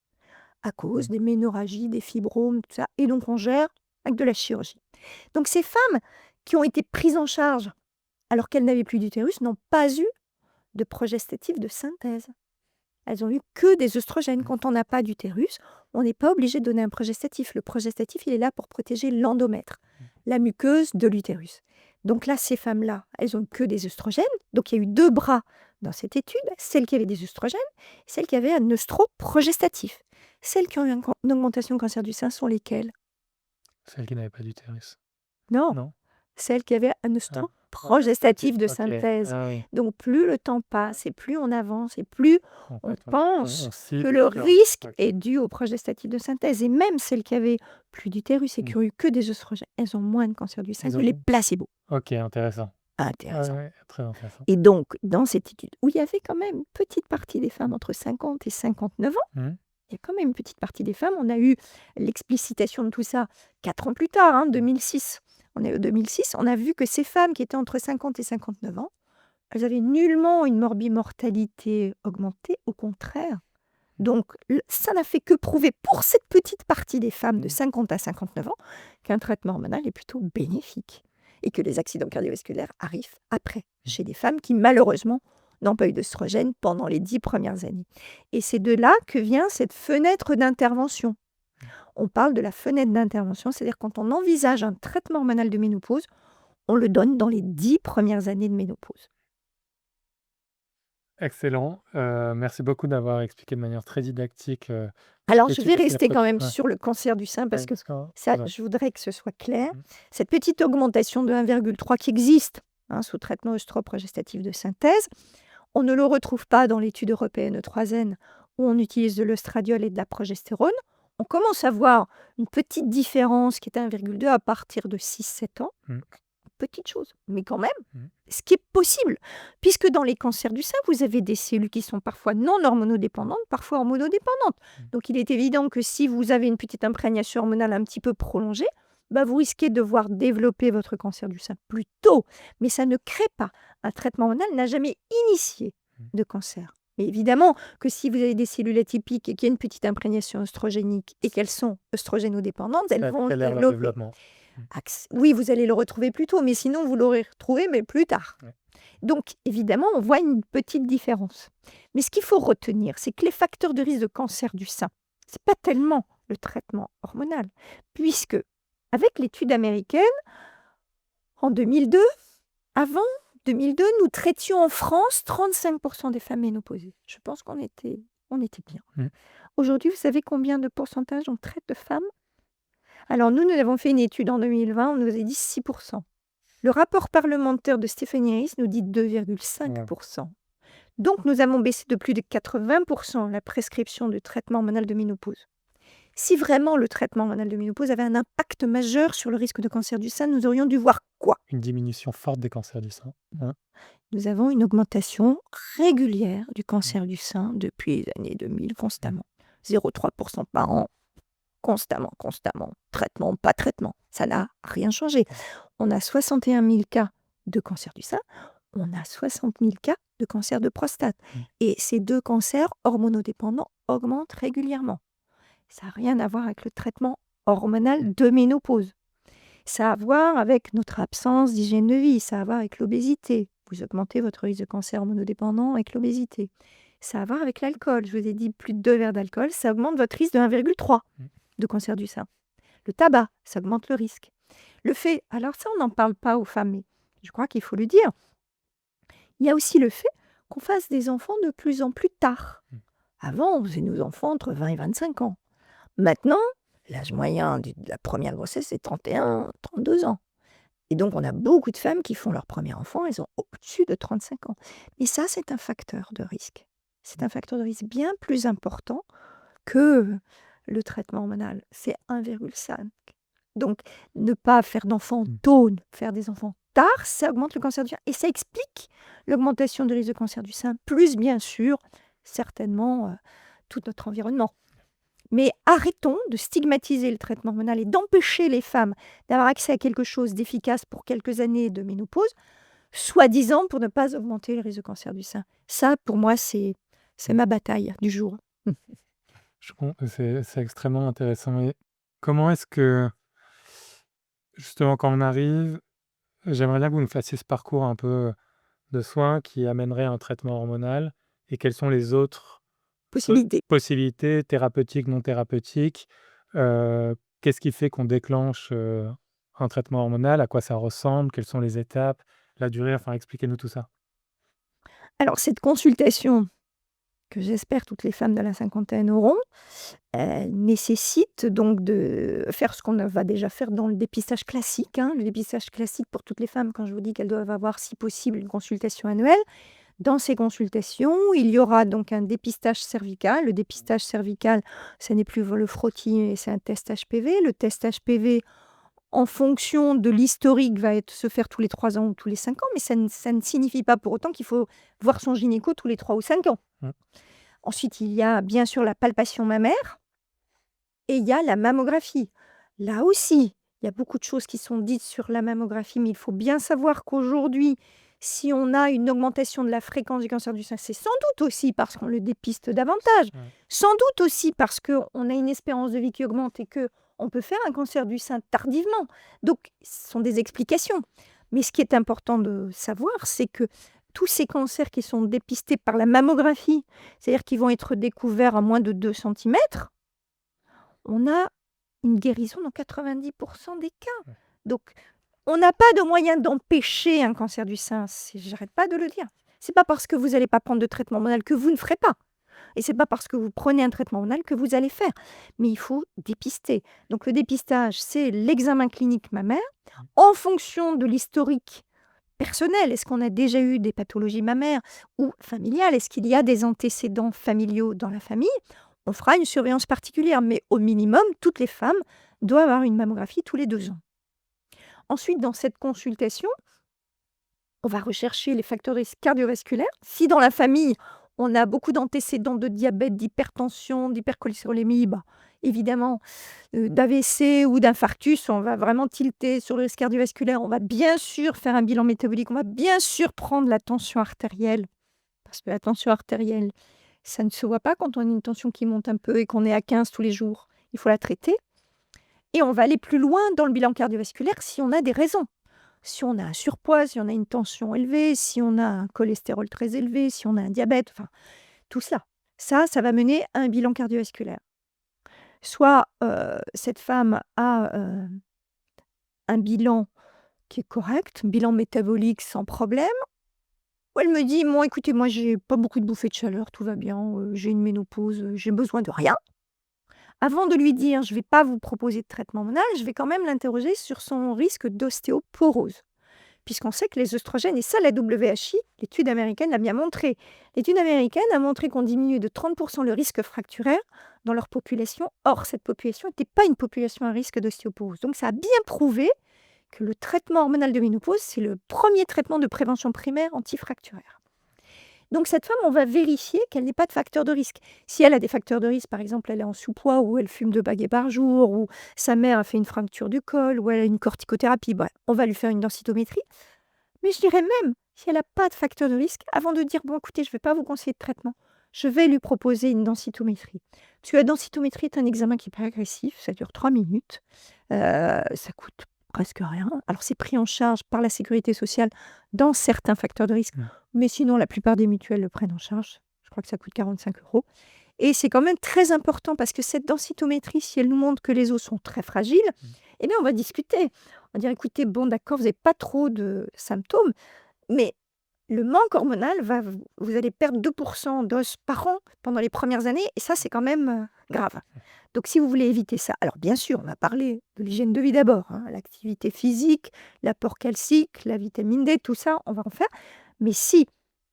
S1: à cause des ménorrhagies, des fibromes, tout ça. Et donc, on gère avec de la chirurgie. Donc, ces femmes qui ont été prises en charge alors qu'elles n'avaient plus d'utérus n'ont pas eu de progestatif de synthèse. Elles ont eu que des œstrogènes. Quand on n'a pas d'utérus, on n'est pas obligé de donner un progestatif. Le progestatif, il est là pour protéger l'endomètre, la muqueuse de l'utérus. Donc là, ces femmes-là, elles ont que des œstrogènes. Donc il y a eu 2 bras dans cette étude, celles qui avaient des œstrogènes et celles qui avaient un œstroprogestatif. Celles qui ont eu une augmentation de cancer du sein sont lesquelles?
S2: Celle qui n'avait pas d'utérus.
S1: Non,
S2: Non?
S1: celles qui avaient un
S2: Ah,
S1: œstroprogestatif de
S2: ok.
S1: synthèse.
S2: Ah oui.
S1: Donc plus le temps passe et plus on avance et plus
S2: En
S1: on
S2: fait, on
S1: pense que
S2: cible
S1: le
S2: sur...
S1: risque
S2: Ok.
S1: est dû au progestatif de synthèse. Et même celles qui avaient plus d'utérus et qui ont eu que des œstrogènes, elles ont moins de cancer du sein
S2: Elles
S1: que
S2: ont-
S1: les placebos.
S2: Ok, intéressant.
S1: Intéressant.
S2: Ouais, très intéressant.
S1: Et donc, dans cette étude, où il y avait quand même une petite partie des femmes entre 50 et 59 ans,
S2: Mhm.
S1: il y a quand même une petite partie des femmes, on a eu l'explicitation de tout ça 4 ans plus tard, 2006. On est au 2006, on a vu que ces femmes qui étaient entre 50 et 59 ans, elles avaient nullement une morbimortalité augmentée, au contraire. Donc, ça n'a fait que prouver pour cette petite partie des femmes de 50 à 59 ans qu'un traitement hormonal est plutôt bénéfique et que les accidents cardiovasculaires arrivent après, chez des femmes qui malheureusement n'ont pas eu d'œstrogène pendant les 10 premières années. Et c'est de là que vient cette fenêtre d'intervention. On parle de la fenêtre d'intervention, c'est-à-dire quand on envisage un traitement hormonal de ménopause, on le donne dans les 10 premières années de ménopause.
S2: Excellent. Merci beaucoup d'avoir expliqué de manière très didactique.
S1: Alors,
S2: les
S1: je
S2: types
S1: vais
S2: de
S1: rester quand même
S2: ouais.
S1: sur le cancer du sein parce
S2: Ouais,
S1: que ça,
S2: ouais.
S1: je voudrais que ce soit clair.
S2: Mm.
S1: Cette petite augmentation de 1,3 qui existe sous traitement œstroprogestatif de synthèse, on ne le retrouve pas dans l'étude européenne E3N où on utilise de l'œstradiol et de la progestérone. On commence à voir une petite différence qui est 1,2 à partir de 6-7 ans.
S2: Mm.
S1: Petite chose, mais quand même,
S2: Mm.
S1: ce qui est possible, puisque dans les cancers du sein, vous avez des cellules qui sont parfois non hormonodépendantes, parfois hormonodépendantes. Donc il est évident que si vous avez une petite imprégnation hormonale un petit peu prolongée, vous risquez de voir développer votre cancer du sein plus tôt, mais ça ne crée pas. Un traitement hormonal n'a jamais initié de cancer. Mais évidemment que si vous avez des cellules atypiques et qu'il y a une petite imprégnation œstrogénique et qu'elles sont œstrogénodépendantes, elles
S2: Ça
S1: vont
S2: accélère leur
S1: développer.
S2: développement.
S1: Oui, vous allez le retrouver plus tôt, mais sinon vous l'aurez retrouvé, mais plus tard.
S2: Ouais.
S1: Donc, évidemment, on voit une petite différence. Mais ce qu'il faut retenir, c'est que les facteurs de risque de cancer du sein, ce n'est pas tellement le traitement hormonal, puisque avec l'étude américaine, en 2002, avant 2002, nous traitions en France 35% des femmes ménopausées. Je pense qu'on était bien.
S2: Mm.
S1: Aujourd'hui, vous savez combien de pourcentage on traite de femmes? Alors nous avons fait une étude en 2020, on nous a dit 6%. Le rapport parlementaire de Stéphanie Harris nous dit 2,5%. Donc nous avons baissé de plus de 80% la prescription de traitement hormonal de ménopause. Si vraiment le traitement hormonal de ménopause avait un impact majeur sur le risque de cancer du sein, nous aurions dû voir quoi?
S2: Une diminution forte des cancers du sein.
S1: Nous avons une augmentation régulière du cancer du sein depuis les années 2000 constamment. 0,3% par an. Constamment. Traitement, pas traitement. Ça n'a rien changé. On a 61 000 cas de cancer du sein. On a 60 000 cas de cancer de prostate. Et ces 2 cancers hormonodépendants augmentent régulièrement. Ça n'a rien à voir avec le traitement hormonal de ménopause. Ça a à voir avec notre absence d'hygiène de vie. Ça a à voir avec l'obésité. Vous augmentez votre risque de cancer hormonodépendant avec l'obésité. Ça a à voir avec l'alcool. Je vous ai dit plus de 2 verres d'alcool, ça augmente votre risque de 1,3 de cancer du sein. Le tabac, ça augmente le risque. Le fait, alors ça, on n'en parle pas aux femmes, mais je crois qu'il faut le dire. Il y a aussi le fait qu'on fasse des enfants de plus en plus tard. Avant, on faisait nos enfants entre 20 et 25 ans. Maintenant, l'âge moyen de la première grossesse, c'est 31, 32 ans. Et donc, on a beaucoup de femmes qui font leur premier enfant, elles ont au-dessus de 35 ans. Et ça, c'est un facteur de risque. C'est un facteur de risque bien plus important que le traitement hormonal. C'est 1,5. Donc, ne pas faire d'enfants tôt, faire des enfants tard, ça augmente le cancer du sein. Et ça explique l'augmentation du risque de cancer du sein, plus bien sûr, certainement, tout notre environnement. Mais arrêtons de stigmatiser le traitement hormonal et d'empêcher les femmes d'avoir accès à quelque chose d'efficace pour quelques années de ménopause, soi-disant pour ne pas augmenter le risque de cancer du sein. Ça, pour moi, c'est ma bataille du jour.
S2: C'est extrêmement intéressant. Et comment est-ce que, justement, quand on arrive, j'aimerais bien que vous nous fassiez ce parcours un peu de soins qui amènerait un traitement hormonal et quels sont les autres
S1: possibilités.
S2: Possibilités thérapeutiques, non thérapeutiques. Qu'est-ce qui fait qu'on déclenche un traitement hormonal? À quoi ça ressemble? Quelles sont les étapes? La durée? Enfin, expliquez-nous tout ça.
S1: Alors cette consultation, que j'espère toutes les femmes de la cinquantaine auront, nécessite donc de faire ce qu'on va déjà faire dans le dépistage classique, hein. Le dépistage classique pour toutes les femmes, quand je vous dis qu'elles doivent avoir, si possible, une consultation annuelle. Dans ces consultations, il y aura donc un dépistage cervical. Le dépistage cervical, ce n'est plus le frottis, c'est un test HPV. Le test HPV, en fonction de l'historique, va se faire tous les 3 ans ou tous les 5 ans, mais ça ne signifie pas pour autant qu'il faut voir son gynéco tous les 3 ou 5 ans.
S2: Mmh.
S1: Ensuite, il y a bien sûr la palpation mammaire et il y a la mammographie. Là aussi, il y a beaucoup de choses qui sont dites sur la mammographie, mais il faut bien savoir qu'aujourd'hui, si on a une augmentation de la fréquence du cancer du sein, c'est sans doute aussi parce qu'on le dépiste davantage,
S2: Ouais.
S1: sans doute aussi parce qu'on a une espérance de vie qui augmente et qu'on peut faire un cancer du sein tardivement. Donc, ce sont des explications. Mais ce qui est important de savoir, c'est que tous ces cancers qui sont dépistés par la mammographie, c'est-à-dire qu'ils vont être découverts à moins de 2 centimètres, on a une guérison dans 90% des cas.
S2: Ouais.
S1: Donc, on n'a pas de moyen d'empêcher un cancer du sein. J'arrête pas de le dire. C'est pas parce que vous n'allez pas prendre de traitement hormonal que vous ne ferez pas. Et c'est pas parce que vous prenez un traitement hormonal que vous allez faire. Mais il faut dépister. Donc, le dépistage, c'est l'examen clinique mammaire en fonction de l'historique personnel. Est-ce qu'on a déjà eu des pathologies mammaires ou familiales? Est-ce qu'il y a des antécédents familiaux dans la famille? On fera une surveillance particulière, mais au minimum, toutes les femmes doivent avoir une mammographie tous les 2 ans. Ensuite, dans cette consultation, on va rechercher les facteurs de risque cardiovasculaires. Si dans la famille, on a beaucoup d'antécédents de diabète, d'hypertension, d'hypercholestérolémie, évidemment, d'AVC ou d'infarctus, on va vraiment tilter sur le risque cardiovasculaire. On va bien sûr faire un bilan métabolique, on va bien sûr prendre la tension artérielle, parce que la tension artérielle, ça ne se voit pas quand on a une tension qui monte un peu et qu'on est à 15 tous les jours. Il faut la traiter. Et on va aller plus loin dans le bilan cardiovasculaire si on a des raisons. Si on a un surpoids, si on a une tension élevée, si on a un cholestérol très élevé, si on a un diabète, enfin, tout cela. Ça va mener à un bilan cardiovasculaire. Soit cette femme a un bilan qui est correct, un bilan métabolique sans problème, ou elle me dit: «Bon, écoutez, moi, j'ai pas beaucoup de bouffées de chaleur, tout va bien, j'ai une ménopause, j'ai besoin de rien». Avant de lui dire: «Je ne vais pas vous proposer de traitement hormonal», je vais quand même l'interroger sur son risque d'ostéoporose. Puisqu'on sait que les œstrogènes, et ça la WHO, l'étude américaine l'a bien montré. L'étude américaine a montré qu'on diminuait de 30% le risque fracturaire dans leur population. Or, cette population n'était pas une population à risque d'ostéoporose. Donc ça a bien prouvé que le traitement hormonal de ménopause, c'est le premier traitement de prévention primaire antifracturaire. Donc cette femme, on va vérifier qu'elle n'ait pas de facteur de risque. Si elle a des facteurs de risque, par exemple, elle est en sous-poids ou elle fume 2 baguettes par jour ou sa mère a fait une fracture du col ou elle a une corticothérapie, bref, on va lui faire une densitométrie. Mais je dirais même, si elle n'a pas de facteur de risque, avant de dire: «Bon, écoutez, je ne vais pas vous conseiller de traitement», je vais lui proposer une densitométrie. Parce que la densitométrie est un examen qui n'est pas agressif, ça dure 3 minutes, ça coûte presque rien. Alors c'est pris en charge par la sécurité sociale dans certains facteurs de risque, mais sinon la plupart des mutuelles le prennent en charge. Je crois que ça coûte 45 € et c'est quand même très important parce que cette densitométrie, si elle nous montre que les os sont très fragiles, eh bien on va discuter. On va dire: «Écoutez, bon d'accord, vous n'avez pas trop de symptômes, mais le manque hormonal vous allez perdre 2% d'os par an pendant les premières années et ça, c'est quand même, grave. Donc si vous voulez éviter ça», alors bien sûr, on va parler de l'hygiène de vie d'abord, hein, l'activité physique, l'apport calcique, la vitamine D, tout ça, on va en faire. Mais si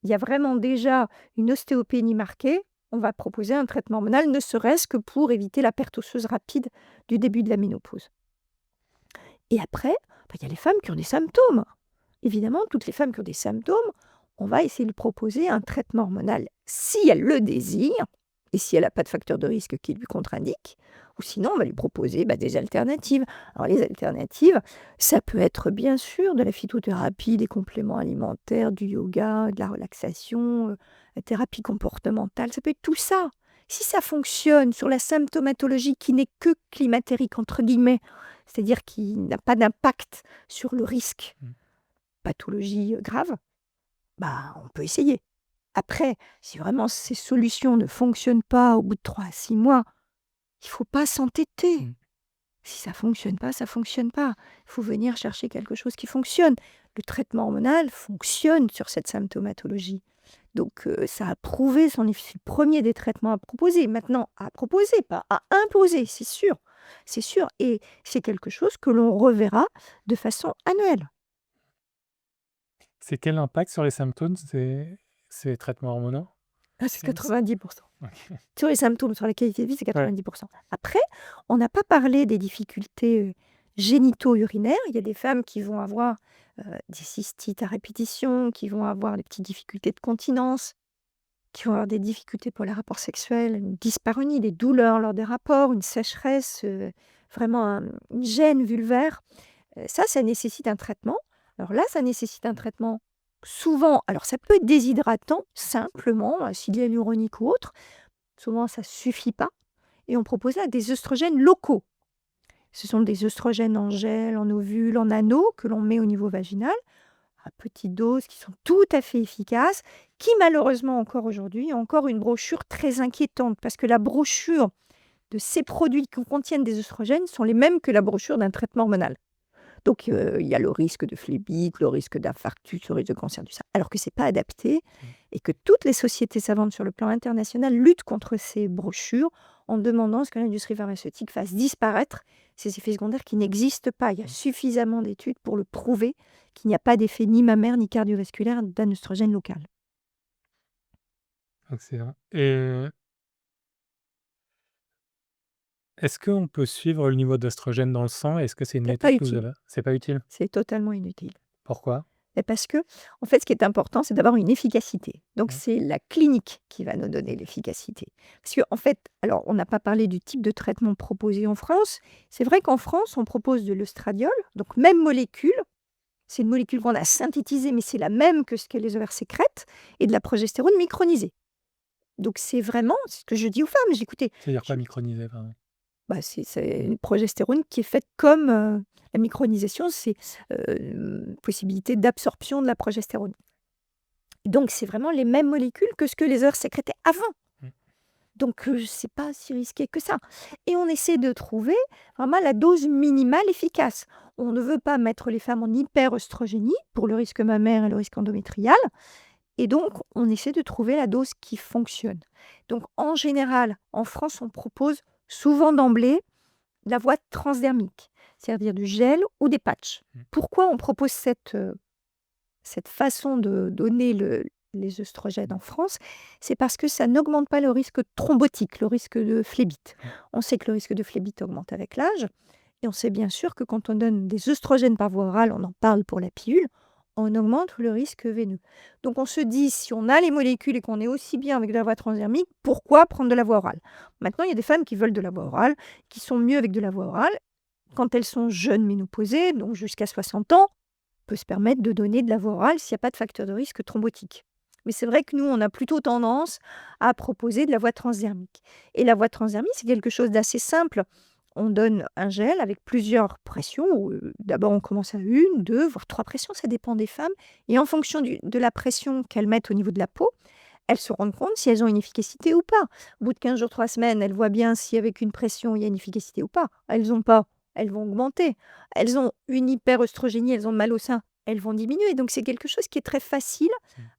S1: il y a vraiment déjà une ostéopénie marquée, on va proposer un traitement hormonal, ne serait-ce que pour éviter la perte osseuse rapide du début de la ménopause. Et après, il y a les femmes qui ont des symptômes. Évidemment, toutes les femmes qui ont des symptômes, on va essayer de lui proposer un traitement hormonal si elle le désire et si elle n'a pas de facteur de risque qui lui contre-indique. Ou sinon, on va lui proposer des alternatives. Alors les alternatives, ça peut être bien sûr de la phytothérapie, des compléments alimentaires, du yoga, de la relaxation, la thérapie comportementale, ça peut être tout ça. Si ça fonctionne sur la symptomatologie qui n'est que climatérique, entre guillemets, c'est-à-dire qui n'a pas d'impact sur le risque, pathologie grave, on peut essayer. Après, si vraiment ces solutions ne fonctionnent pas au bout de 3 à 6 mois, il faut pas s'entêter.
S2: Mmh.
S1: Si ça fonctionne pas, ça fonctionne pas. Il faut venir chercher quelque chose qui fonctionne. Le traitement hormonal fonctionne sur cette symptomatologie. Donc ça a prouvé son efficacité. C'est le premier des traitements à proposer. Maintenant, à proposer, pas à imposer, c'est sûr. C'est sûr. Et c'est quelque chose que l'on reverra de façon annuelle.
S2: C'est quel impact sur les symptômes, ces traitements hormonaux?
S1: Ah, c'est
S2: C'est
S1: 90%.
S2: OK.
S1: Sur les symptômes, sur la qualité de vie, c'est
S2: Ouais.
S1: 90%. Après, on n'a pas parlé des difficultés, génito-urinaires. Il y a des femmes qui vont avoir, des cystites à répétition, qui vont avoir des petites difficultés de continence, qui vont avoir des difficultés pour les rapports sexuels, une dyspareunie, des douleurs lors des rapports, une sécheresse, vraiment une gêne vulvaire. Ça nécessite un traitement. Alors là, ça nécessite un traitement souvent alors ça peut être déshydratant, simplement, acide hyaluronique ou autre. Souvent, ça suffit pas et on propose là des œstrogènes locaux. Ce sont des œstrogènes en gel, en ovule, en anneau que l'on met au niveau vaginal, à petite dose, qui sont tout à fait efficaces, qui malheureusement encore aujourd'hui ont encore une brochure très inquiétante parce que la brochure de ces produits qui contiennent des œstrogènes sont les mêmes que la brochure d'un traitement hormonal. Donc il y a le risque de phlébite, le risque d'infarctus, le risque de cancer du sein, alors que c'est pas adapté et que toutes les sociétés savantes sur le plan international luttent contre ces brochures en demandant à ce que l'industrie pharmaceutique fasse disparaître ces effets secondaires qui n'existent pas. Il y a suffisamment d'études pour le prouver qu'il n'y a pas d'effet ni mammaire ni cardiovasculaire d'un œstrogène local.
S2: Excellent. Et est-ce qu'on peut suivre le niveau d'œstrogène dans le sang? Est-ce que c'est une
S1: C'est pas
S2: méthode que vous
S1: utile,
S2: avez? C'est pas utile?
S1: c'est totalement inutile.
S2: Pourquoi?
S1: Et parce que, en fait, ce qui est important, c'est d'avoir une efficacité. Donc,
S2: Ouais.
S1: c'est la clinique qui va nous donner l'efficacité. Parce qu'en fait, alors, on n'a pas parlé du type de traitement proposé en France. C'est vrai qu'en France, on propose de l'œstradiol, donc même molécule. C'est une molécule qu'on a synthétisée, mais c'est la même que ce que les ovaires sécrètent, et de la progestérone micronisée. Donc, c'est vraiment c'est ce que je dis aux femmes. J'écoutais,
S2: C'est-à-dire quoi micronisé, pardon?
S1: bah, c'est une progestérone qui est faite comme, la micronisation, c'est, une possibilité d'absorption de la progestérone. Donc c'est vraiment les mêmes molécules que ce que les ovaires sécrétaient avant.
S2: Mmh.
S1: Donc c'est pas si risqué que ça et on essaie de trouver vraiment la dose minimale efficace. On ne veut pas mettre les femmes en hyperœstrogénie pour le risque mammaire et le risque endométrial et donc on essaie de trouver la dose qui fonctionne. Donc en général, en France, on propose souvent d'emblée la voie transdermique, c'est-à-dire du gel ou des patchs.
S2: Mmh.
S1: Pourquoi on propose cette façon de donner les œstrogènes en France? C'est parce que ça n'augmente pas le risque thrombotique, le risque de phlébite. On sait que le risque de phlébite augmente avec l'âge et on sait bien sûr que quand on donne des œstrogènes par voie orale, on en parle pour la pilule, on augmente le risque veineux. Donc on se dit, si on a les molécules et qu'on est aussi bien avec de la voie transdermique, pourquoi prendre de la voie orale? Maintenant, il y a des femmes qui veulent de la voie orale, qui sont mieux avec de la voie orale. Quand elles sont jeunes ménopausées, donc jusqu'à 60 ans, peut se permettre de donner de la voie orale s'il n'y a pas de facteur de risque thrombotique. Mais c'est vrai que nous, on a plutôt tendance à proposer de la voie transdermique. Et la voie transdermique, c'est quelque chose d'assez simple. On donne un gel avec plusieurs pressions. D'abord, on commence à 1, 2, voire 3 pressions, ça dépend des femmes. Et en fonction de la pression qu'elles mettent au niveau de la peau, elles se rendent compte si elles ont une efficacité ou pas. Au bout de 15 jours, 3 semaines, elles voient bien si avec une pression, il y a une efficacité ou pas. Elles n'ont pas, elles vont augmenter. Elles ont une hyperœstrogénie, elles ont mal au sein, elles vont diminuer. Donc c'est quelque chose qui est très facile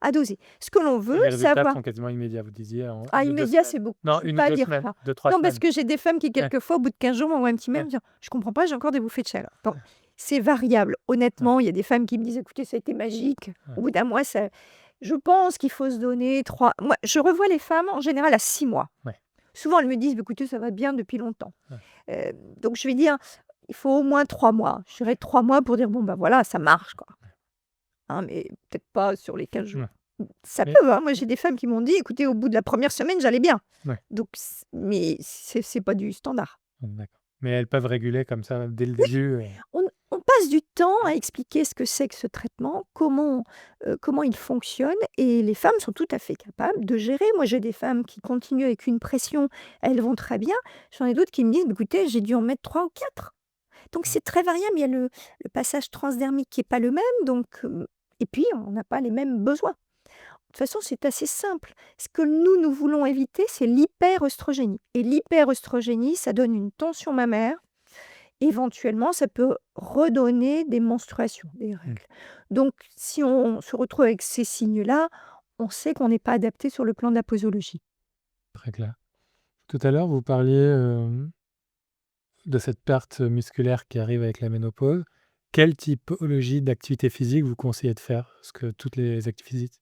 S1: à doser. Ce que l'on
S2: Et
S1: veut,
S2: les
S1: c'est
S2: résultats
S1: avoir
S2: sont quasiment immédiats, vous disiez en
S1: ah
S2: 1 ou 2
S1: immédiat,
S2: semaines?
S1: c'est beaucoup.
S2: Non,
S1: Faut
S2: 1 ou
S1: pas
S2: 2
S1: dire
S2: semaines,
S1: ça.
S2: 2-3
S1: Non, parce
S2: semaines.
S1: que j'ai des femmes qui,
S2: Ouais.
S1: quelquefois, au bout de 15 jours, m'envoient un petit mail
S2: Ouais.
S1: me disant: «Je comprends pas, j'ai encore des bouffées de chaleur». Bon, c'est variable. Honnêtement, il y a des femmes qui me disent: «Écoutez, ça a été magique.
S2: Ouais.
S1: Au bout d'un mois, ça» je pense qu'il faut se donner 3 moi, je revois les femmes en général à 6 mois.
S2: Ouais.
S1: Souvent, elles me disent: «Bah, écoutez, ça va bien depuis longtemps».
S2: Ouais.
S1: Donc je vais dire, il faut au moins 3 mois. Je dirais 3 mois pour dire: «Bon, bah, voilà, ça marche, quoi». Hein, mais peut-être pas sur les 15 jours.
S2: Ouais.
S1: Ça
S2: Mais
S1: peut, hein. Moi, j'ai des femmes qui m'ont dit: «Écoutez, au bout de la première semaine, j'allais bien».
S2: ouais.
S1: Donc mais c'est pas du standard.
S2: D'accord. Mais elles peuvent réguler comme ça dès le
S1: Oui,
S2: début,
S1: on passe du temps à expliquer ce que c'est que ce traitement, comment il fonctionne et les femmes sont tout à fait capables de gérer. Moi, j'ai des femmes qui continuent avec une pression, elles vont très bien. J'en ai d'autres qui me disent: «Bah, écoutez, j'ai dû en mettre 3 ou 4». Donc c'est très variable. Il y a le passage transdermique qui est pas le même, donc et puis on n'a pas les mêmes besoins. toute façon, c'est assez simple. Ce que nous voulons éviter, c'est l'hyperœstrogénie. Et l'hyperœstrogénie, ça donne une tension mammaire. Éventuellement, ça peut redonner des menstruations, des
S2: Mmh.
S1: règles. Donc, si on se retrouve avec ces signes-là, on sait qu'on n'est pas adapté sur le plan de la posologie.
S2: Très clair. Tout à l'heure, vous parliez, de cette perte musculaire qui arrive avec la ménopause. Quelle typologie d'activité physique vous conseillez de faire? Parce que toutes les activités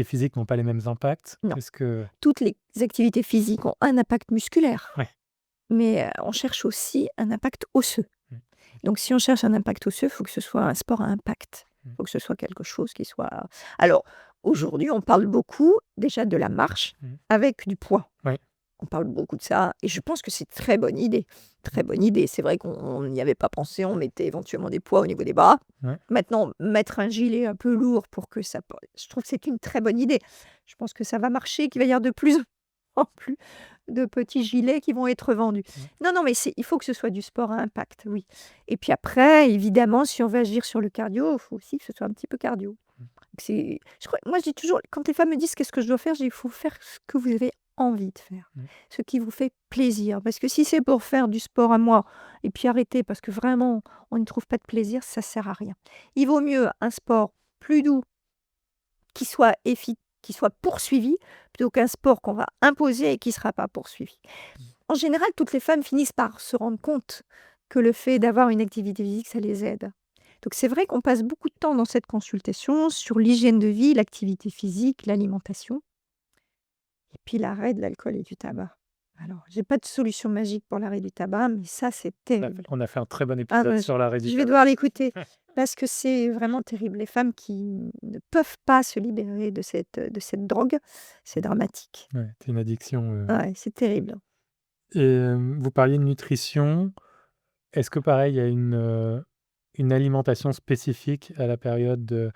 S2: physiques n'ont pas les mêmes impacts.
S1: Non,
S2: Est-ce que
S1: toutes les activités physiques ont un impact musculaire,
S2: ouais.
S1: mais on cherche aussi un impact osseux.
S2: Mmh.
S1: Donc, si on cherche un impact osseux, il faut que ce soit un sport à impact. Il faut que ce soit quelque chose qui soit... Alors, aujourd'hui, on parle beaucoup déjà de la marche
S2: Mmh.
S1: avec du poids.
S2: Ouais.
S1: On parle beaucoup de ça et je pense que c'est très bonne idée. Très bonne idée. C'est vrai qu'on n'y avait pas pensé, on mettait éventuellement des poids au niveau des bras.
S2: Ouais.
S1: Maintenant, mettre un gilet un peu lourd pour que ça... Je trouve que c'est une très bonne idée. Je pense que ça va marcher, qu'il va y avoir de plus en plus de petits gilets qui vont être vendus. Non, mais il faut que ce soit du sport à impact, oui. Et puis après, évidemment, si on veut agir sur le cardio, il faut aussi que ce soit un petit peu cardio. Moi, je dis toujours, quand les femmes me disent qu'est-ce que je dois faire, je dis il faut faire ce que vous avez envie de faire, ce qui vous fait plaisir. Parce que si c'est pour faire du sport à moi et puis arrêter parce que vraiment on n'y trouve pas de plaisir, ça sert à rien. Il vaut mieux un sport plus doux qui soit qui soit poursuivi plutôt qu'un sport qu'on va imposer et qui ne sera pas poursuivi. En général, toutes les femmes finissent par se rendre compte que le fait d'avoir une activité physique, ça les aide. Donc c'est vrai qu'on passe beaucoup de temps dans cette consultation sur l'hygiène de vie, l'activité physique, l'alimentation et puis l'arrêt de l'alcool et du tabac. Alors, j'ai pas de solution magique pour l'arrêt du tabac, mais ça, c'est terrible.
S2: On a fait un très bon
S1: Ah
S2: épisode
S1: ouais,
S2: sur l'arrêt du
S1: je vais
S2: tabac.
S1: devoir l'écouter parce que c'est vraiment terrible. Les femmes qui ne peuvent pas se libérer de cette drogue, c'est dramatique.
S2: Ouais, c'est une addiction,
S1: Ouais, c'est terrible.
S2: et vous parliez de nutrition. Est-ce que pareil, il y a une alimentation spécifique à la période de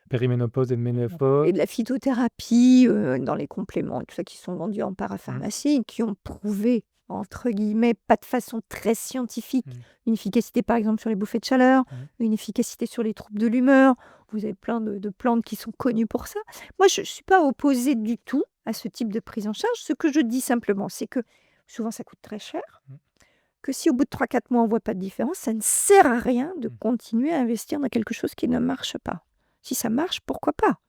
S2: périménopause et de
S1: Et
S2: ménopause?
S1: de la phytothérapie, dans les compléments, tout ça qui sont vendus en
S2: Mmh.
S1: parapharmacie, qui ont prouvé, entre guillemets, pas de façon très scientifique,
S2: Mmh.
S1: une efficacité par exemple sur les bouffées de chaleur, une efficacité sur les troubles de l'humeur. Vous avez plein de plantes qui sont connues pour ça. Moi, je ne suis pas opposée du tout à ce type de prise en charge. Ce que je dis simplement, c'est que souvent ça coûte très cher,
S2: Mmh.
S1: que si au bout de 3-4 mois on ne voit pas de différence, ça ne sert à rien de
S2: Mmh.
S1: continuer à investir dans quelque chose qui ne marche pas. Si ça marche, pourquoi pas?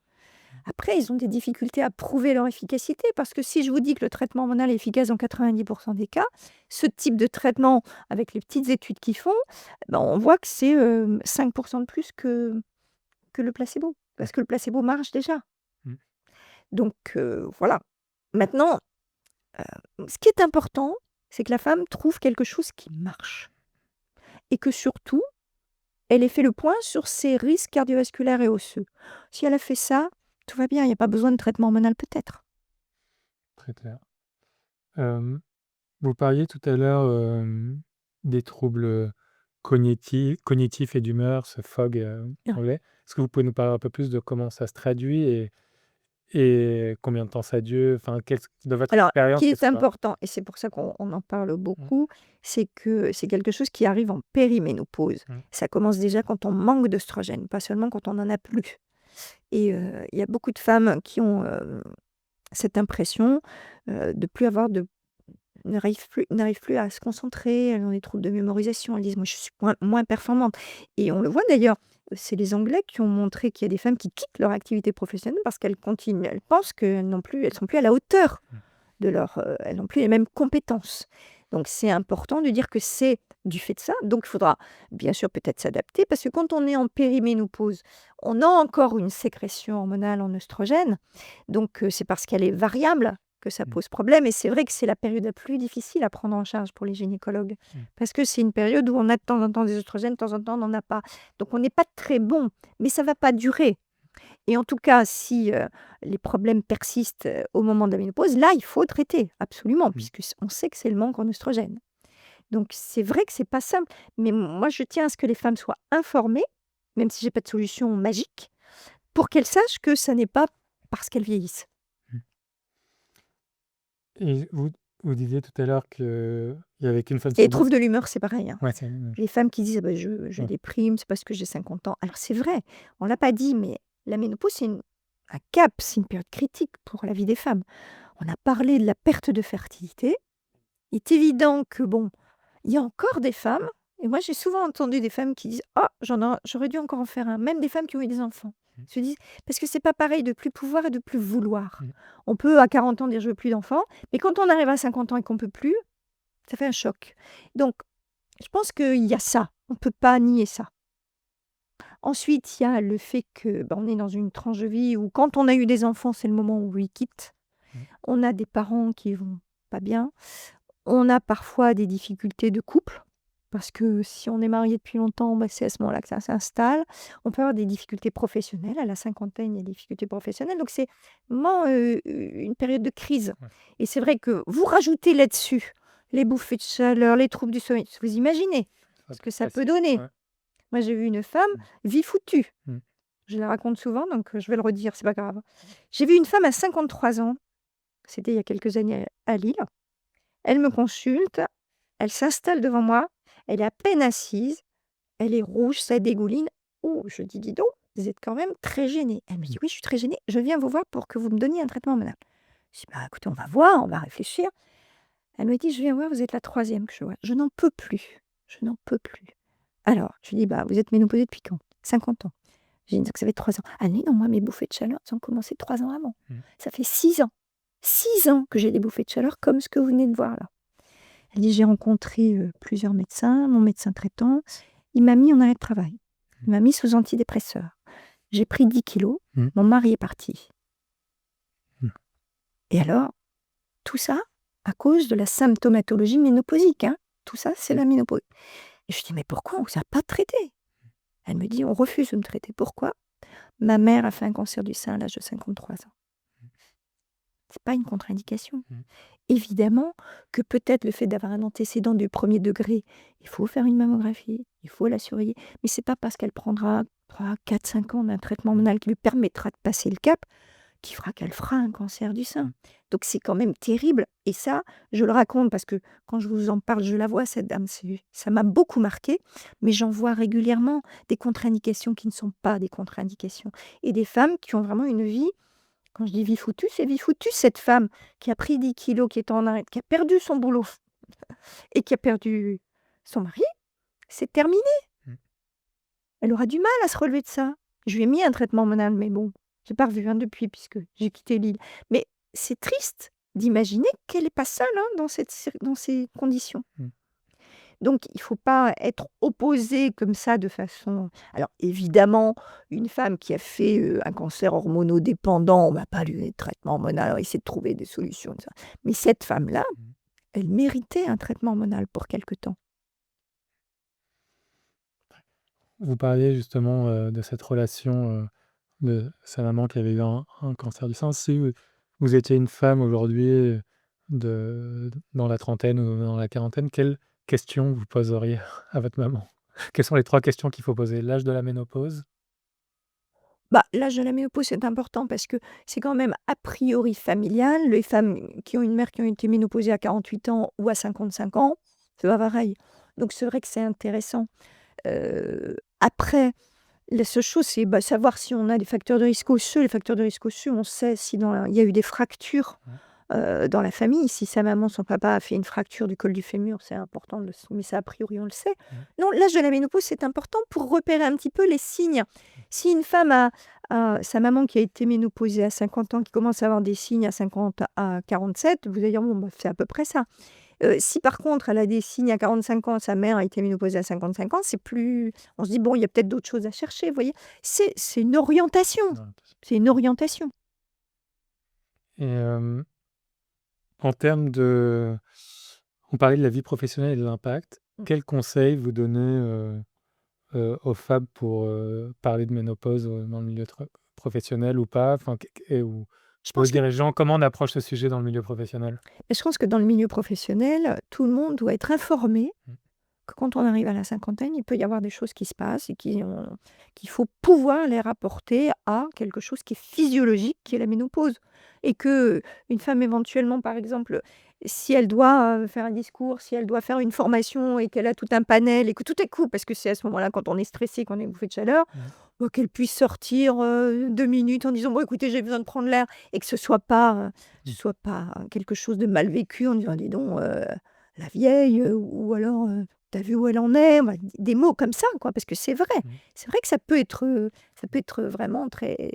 S1: Après, ils ont des difficultés à prouver leur efficacité parce que si je vous dis que le traitement hormonal est efficace dans 90% des cas, ce type de traitement, avec les petites études qu'ils font, ben, on voit que c'est 5% de plus que le placebo. Parce que le placebo marche déjà.
S2: Mmh.
S1: Donc voilà. Maintenant, ce qui est important, c'est que la femme trouve quelque chose qui marche. Et que surtout, elle ait fait le point sur ses risques cardiovasculaires et osseux. Si elle a fait ça, tout va bien, il n'y a pas besoin de traitement hormonal peut-être.
S2: Très clair. Vous parliez tout à l'heure, des troubles, cognitifs et d'humeur, ce FOG,
S1: Ah.
S2: anglais. Est-ce que vous pouvez nous parler un peu plus de comment ça se traduit et combien de temps ça dure? Enfin, de votre
S1: Alors, ce
S2: expérience,
S1: qui est
S2: qu'est-ce que
S1: important, et c'est pour ça qu'on en parle beaucoup, c'est que c'est quelque chose qui arrive en périménopause.
S2: Mmh.
S1: Ça commence déjà quand on manque d'œstrogène, pas seulement quand on n'en a plus. Et il y a beaucoup de femmes qui ont cette impression de plus avoir n'arrivent plus à se concentrer, elles ont des troubles de mémorisation, elles disent: «Moi, je suis moins performante» et on le voit d'ailleurs, c'est les Anglais qui ont montré qu'il y a des femmes qui quittent leur activité professionnelle parce qu'elles continuent, elles pensent elles sont plus à la hauteur de elles n'ont plus les mêmes compétences. Donc c'est important de dire que c'est du fait de ça. Donc il faudra bien sûr peut-être s'adapter parce que quand on est en périménopause, on a encore une sécrétion hormonale en œstrogène. Donc c'est parce qu'elle est variable que ça pose problème. Et c'est vrai que c'est la période la plus difficile à prendre en charge pour les gynécologues. Parce que c'est une période où on a de temps en temps des œstrogènes, de temps en temps on n'en a pas. Donc on n'est pas très bon, mais ça ne va pas durer. Et en tout cas, si les problèmes persistent au moment de la ménopause, là, il faut traiter, absolument, puisque on sait que c'est le manque en œstrogène. Donc, c'est vrai que c'est pas simple, mais moi, je tiens à ce que les femmes soient informées, même si j'ai pas de solution magique, pour qu'elles sachent que ça n'est pas parce qu'elles vieillissent.
S2: Et vous disiez tout à l'heure qu'il y avait qu'une femme
S1: Et
S2: sur
S1: les
S2: 10.
S1: troubles de l'humeur, c'est pareil, hein.
S2: Ouais, c'est la même chose.
S1: Les femmes qui disent: «Ah bah, je
S2: Ouais.
S1: déprime, c'est parce que j'ai 50 ans». Alors c'est vrai, on l'a pas dit, mais la ménopause, c'est un cap, c'est une période critique pour la vie des femmes. On a parlé de la perte de fertilité. Il est évident que, bon, il y a encore des femmes, et moi j'ai souvent entendu des femmes qui disent: «Ah, j'aurais dû encore en faire un», même des femmes qui ont eu des enfants.
S2: Mmh.
S1: Se disent parce que c'est pas pareil de plus pouvoir et de plus vouloir.
S2: Mmh.
S1: On peut à 40 ans dire: «Je veux plus d'enfants», mais quand on arrive à 50 ans et qu'on peut plus, ça fait un choc. Donc je pense qu'il y a ça, on peut pas nier ça. Ensuite, il y a le fait que, on est dans une tranche de vie où quand on a eu des enfants, c'est le moment où ils quittent.
S2: Mmh.
S1: On a des parents qui vont pas bien. On a parfois des difficultés de couple, parce que si on est marié depuis longtemps, c'est à ce moment-là que ça s'installe. On peut avoir des difficultés professionnelles. À la cinquantaine, il y a des difficultés professionnelles. Donc c'est vraiment une période de crise.
S2: Ouais.
S1: Et c'est vrai que vous rajoutez là-dessus les bouffées de chaleur, les troubles du sommeil. Vous imaginez ce que ça peut
S2: Facile.
S1: donner.
S2: Ouais.
S1: Moi, j'ai vu une femme,
S2: Mmh.
S1: vie foutue.
S2: Mmh.
S1: Je la raconte souvent, donc je vais le redire, c'est pas grave. J'ai vu une femme à 53 ans, c'était il y a quelques années à Lille. Elle me consulte, elle s'installe devant moi, elle est à peine assise, elle est rouge, ça dégouline. Oh, je dis: «Dis donc, vous êtes quand même très gênée». Elle me dit: «Oui, je suis très gênée, je viens vous voir pour que vous me donniez un traitement hormonal». Je dis: «Bah, écoutez, on va voir, on va réfléchir». Elle me dit: «Je viens voir, vous êtes la troisième que je vois. Je n'en peux plus, je n'en peux plus». Alors, je lui dis: «Bah, vous êtes ménopausée depuis quand?» «50 ans». J'ai dit: «Donc ça fait 3 ans». «Ah oui, non, moi mes bouffées de chaleur, elles ont commencé 3 ans avant.
S2: Mmh.
S1: Ça fait 6 ans. 6 ans que j'ai des bouffées de chaleur comme ce que vous venez de voir là». Elle dit: «J'ai rencontré, plusieurs médecins, mon médecin traitant, il m'a mis en arrêt de travail. Il m'a mis sous antidépresseurs. J'ai pris 10 kilos,
S2: Mmh.
S1: mon mari est parti».
S2: Mmh.
S1: Et alors, tout ça à cause de la symptomatologie ménopausique, hein. Tout ça, c'est la ménopause. Et je lui dis: «Mais pourquoi on vous a pas traité?» Elle me dit: «On refuse de me traiter». Pourquoi? Ma mère a fait un cancer du sein à l'âge de 53 ans. C'est pas une contre-indication.
S2: Mmh.
S1: Évidemment que peut-être le fait d'avoir un antécédent du premier degré, il faut faire une mammographie, il faut la surveiller, mais c'est pas parce qu'elle prendra 3, 4, 5 ans d'un traitement hormonal qui lui permettra de passer le cap, qui fera qu'elle fera un cancer du sein.
S2: Mmh.
S1: Donc c'est quand même terrible et ça, je le raconte parce que quand je vous en parle, je la vois cette dame, ça m'a beaucoup marquée, mais j'en vois régulièrement des contre-indications qui ne sont pas des contre-indications et des femmes qui ont vraiment une vie. Quand je dis vie foutue, c'est vie foutue. Cette femme qui a pris 10 kilos, qui est en arrêt, qui a perdu son boulot et qui a perdu son mari, c'est terminé.
S2: Mmh.
S1: Elle aura du mal à se relever de ça. Je lui ai mis un traitement hormonal, mais bon, j'ai pas revu, depuis puisque j'ai quitté l'île. Mais c'est triste d'imaginer qu'elle est pas seule, dans dans ces conditions.
S2: Mmh.
S1: Donc il faut pas être opposé comme ça de façon alors évidemment, une femme qui a fait, un cancer hormonodépendant, on va pas lui donner de traitement hormonal, on va essayer de trouver des solutions ça. Mais cette femme-là,
S2: Mmh.
S1: elle méritait un traitement hormonal pour quelque temps.
S2: Vous parliez justement, de cette relation, de sa maman qui avait eu un cancer du sein. Si vous étiez une femme aujourd'hui, dans la trentaine ou dans la quarantaine, quelles questions vous poseriez à votre maman? Quelles sont les 3 questions qu'il faut poser? L'âge de la ménopause?
S1: Bah, l'âge de la ménopause, c'est important parce que c'est quand même a priori familial. Les femmes qui ont une mère qui ont été ménopausées à 48 ans ou à 55 ans, c'est pas pareil. Donc c'est vrai que c'est intéressant. Après, la seule chose, c'est, savoir si on a des facteurs de risque osseux. Les facteurs de risque osseux, on sait si il y a eu des fractures,
S2: Ouais.
S1: dans la famille. Si sa maman, son papa a fait une fracture du col du fémur, c'est important de le s mais ça, a priori, on le sait.
S2: Mmh.
S1: Non, l'âge de la ménopause, c'est important pour repérer un petit peu les signes. Si une femme a sa maman qui a été ménopausée à 50 ans, qui commence à avoir des signes à 50, à 47, vous allez dire: «Bon, c'est à peu près ça». Si par contre elle a des signes à 45 ans, sa mère a été ménopausée à 55 ans, c'est plus on se dit: «Bon, il y a peut-être d'autres choses à chercher», vous voyez? C'est une orientation,
S2: Ouais,
S1: c'est une orientation.
S2: et en termes de on parlait de la vie professionnelle et de l'impact.
S1: Mmh.
S2: Quels conseils vous donnez, aux femmes pour, parler de ménopause, dans le milieu professionnel ou pas? Enfin, ou
S1: Je
S2: aux
S1: pense que
S2: dirigeants, comment on approche ce sujet dans le milieu professionnel?
S1: je pense que dans le milieu professionnel, tout le monde doit être informé
S2: Mmh.
S1: que quand on arrive à la cinquantaine, il peut y avoir des choses qui se passent et qu'il faut pouvoir les rapporter à quelque chose qui est physiologique, qui est la ménopause. Et que une femme éventuellement, par exemple, si elle doit, faire un discours, si elle doit faire une formation et qu'elle a tout un panel et que tout est coup parce que c'est à ce moment-là quand on est stressé, qu'on a une bouffée de chaleur,
S2: Mmh.
S1: qu'elle puisse sortir 2 minutes en disant bon écoutez j'ai besoin de prendre l'air et que ce soit pas quelque chose de mal vécu en disant dis donc la vieille ou alors t'as vu où elle en est. Bah, des mots comme ça quoi parce que c'est vrai que ça peut être vraiment très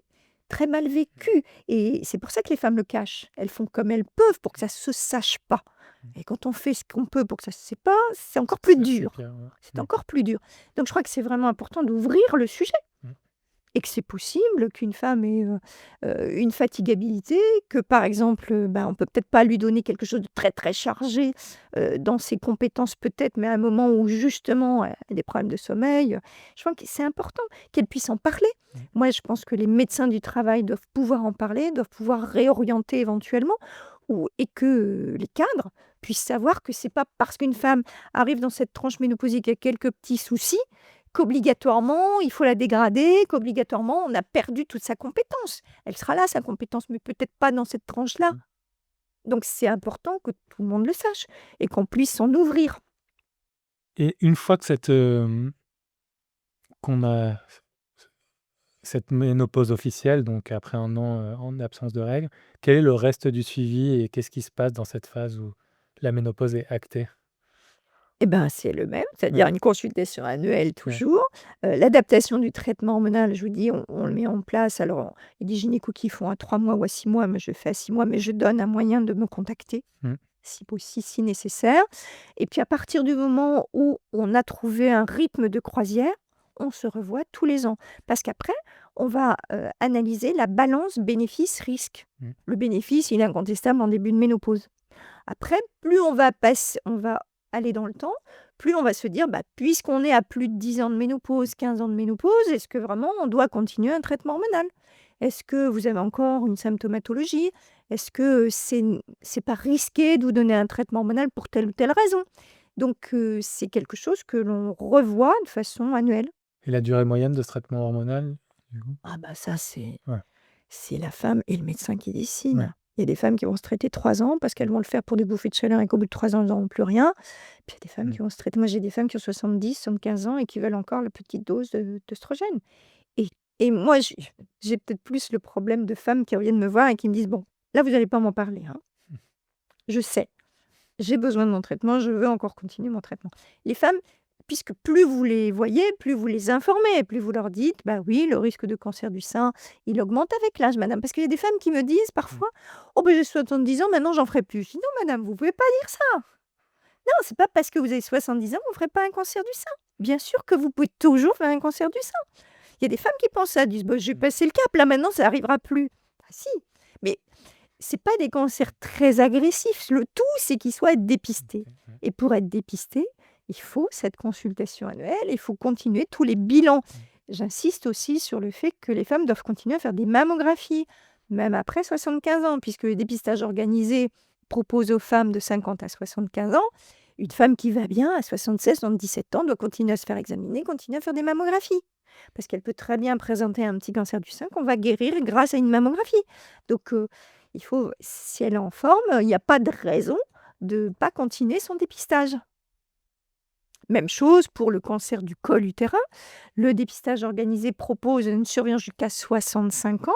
S1: très mal vécu et c'est pour ça que les femmes le cachent. Elles font comme elles peuvent pour que ça se sache pas. Et quand on fait ce qu'on peut pour que ça se sache pas, c'est encore plus
S2: C'est
S1: dur.
S2: pire, ouais.
S1: C'est encore plus dur. Donc je crois que c'est vraiment important d'ouvrir le sujet
S2: Mm.
S1: et que c'est possible qu'une femme ait une fatigabilité, que par exemple, on peut peut-être pas lui donner quelque chose de très très chargé dans ses compétences peut-être, mais à un moment où justement elle a des problèmes de sommeil, je crois que c'est important qu'elle puisse en parler. Moi, je pense que les médecins du travail doivent pouvoir en parler, doivent pouvoir réorienter éventuellement, et que les cadres puissent savoir que c'est pas parce qu'une femme arrive dans cette tranche ménopausique avec quelques petits soucis qu'obligatoirement il faut la dégrader, qu'obligatoirement on a perdu toute sa compétence. Elle sera là, sa compétence, mais peut-être pas dans cette tranche-là.
S2: Mm.
S1: Donc c'est important que tout le monde le sache et qu'on puisse s'en ouvrir.
S2: Et une fois que qu'on a cette ménopause officielle, donc après 1 an, en absence de règles, quel est le reste du suivi et qu'est-ce qui se passe dans cette phase où la ménopause est actée?
S1: Eh ben, c'est le même,
S2: Ouais,
S1: c'est-à-dire une consultation annuelle
S2: ouais.
S1: toujours. L'adaptation du traitement hormonal, je vous dis, on le met en place. Alors, il y a des gynécos qui font à 3 mois ou à 6 mois, moi je fais à 6 mois, mais je donne un moyen de me contacter,
S2: Mmh.
S1: si nécessaire. Et puis à partir du moment où on a trouvé un rythme de croisière, on se revoit tous les ans. Parce qu'après, on va analyser la balance bénéfice-risque.
S2: Mmh.
S1: Le bénéfice, il est incontestable en début de ménopause. Après, plus on va aller dans le temps, plus on va se dire, puisqu'on est à plus de 10 ans de ménopause, 15 ans de ménopause, est-ce que vraiment on doit continuer un traitement hormonal? Est-ce que vous avez encore une symptomatologie? Est-ce que c'est pas risqué de vous donner un traitement hormonal pour telle ou telle raison? Donc c'est quelque chose que l'on revoit de façon annuelle.
S2: Et la durée moyenne de ce traitement hormonal, du coup?
S1: Ah bah ça, c'est
S2: Ouais,
S1: c'est la femme et le médecin qui
S2: ouais.
S1: décident. Il y a des femmes qui vont se traiter 3 ans parce qu'elles vont le faire pour des bouffées de chaleur et qu'au bout de 3 ans, elles n'auront plus rien. Puis il y a des femmes
S2: Mmh.
S1: qui vont se traiter moi, j'ai des femmes qui ont 70, 15 ans et qui veulent encore la petite dose d'œstrogène. Et moi, j'ai peut-être plus le problème de femmes qui reviennent me voir et qui me disent: «Bon, là, vous n'allez pas m'en parler, hein. Je sais, j'ai besoin de mon traitement, je veux encore continuer mon traitement». Les femmes, puisque plus vous les voyez, plus vous les informez, plus vous leur dites: «Bah oui, le risque de cancer du sein, il augmente avec l'âge, madame». Parce qu'il y a des femmes qui me disent
S2: Mmh.
S1: parfois: «Oh ben j'ai 70 ans, maintenant j'en ferai plus». Je dis: «Non madame, vous pouvez pas dire ça. Non, c'est pas parce que vous avez 70 ans, vous ne ferez pas un cancer du sein. Bien sûr que vous pouvez toujours faire un cancer du sein». Il y a des femmes qui pensent ça, disent: «Bah, j'ai
S2: Mmh.
S1: passé le cap, là maintenant ça arrivera plus». Ah si, mais c'est pas des cancers très agressifs. Le tout, c'est qu'ils soient dépistés.
S2: OK, ouais.
S1: Et pour être dépisté, il faut cette consultation annuelle, il faut continuer tous les bilans. J'insiste aussi sur le fait que les femmes doivent continuer à faire des mammographies, même après 75 ans, puisque le dépistage organisé propose aux femmes de 50 à 75 ans. Une femme qui va bien à 76, 77 ans doit continuer à se faire examiner, continuer à faire des mammographies. Parce qu'elle peut très bien présenter un petit cancer du sein qu'on va guérir grâce à une mammographie. Donc, il faut, si elle est en forme, il n'y a pas de raison de ne pas continuer son dépistage. Même chose pour le cancer du col utérin. Le dépistage organisé propose une surveillance jusqu'à 65 ans,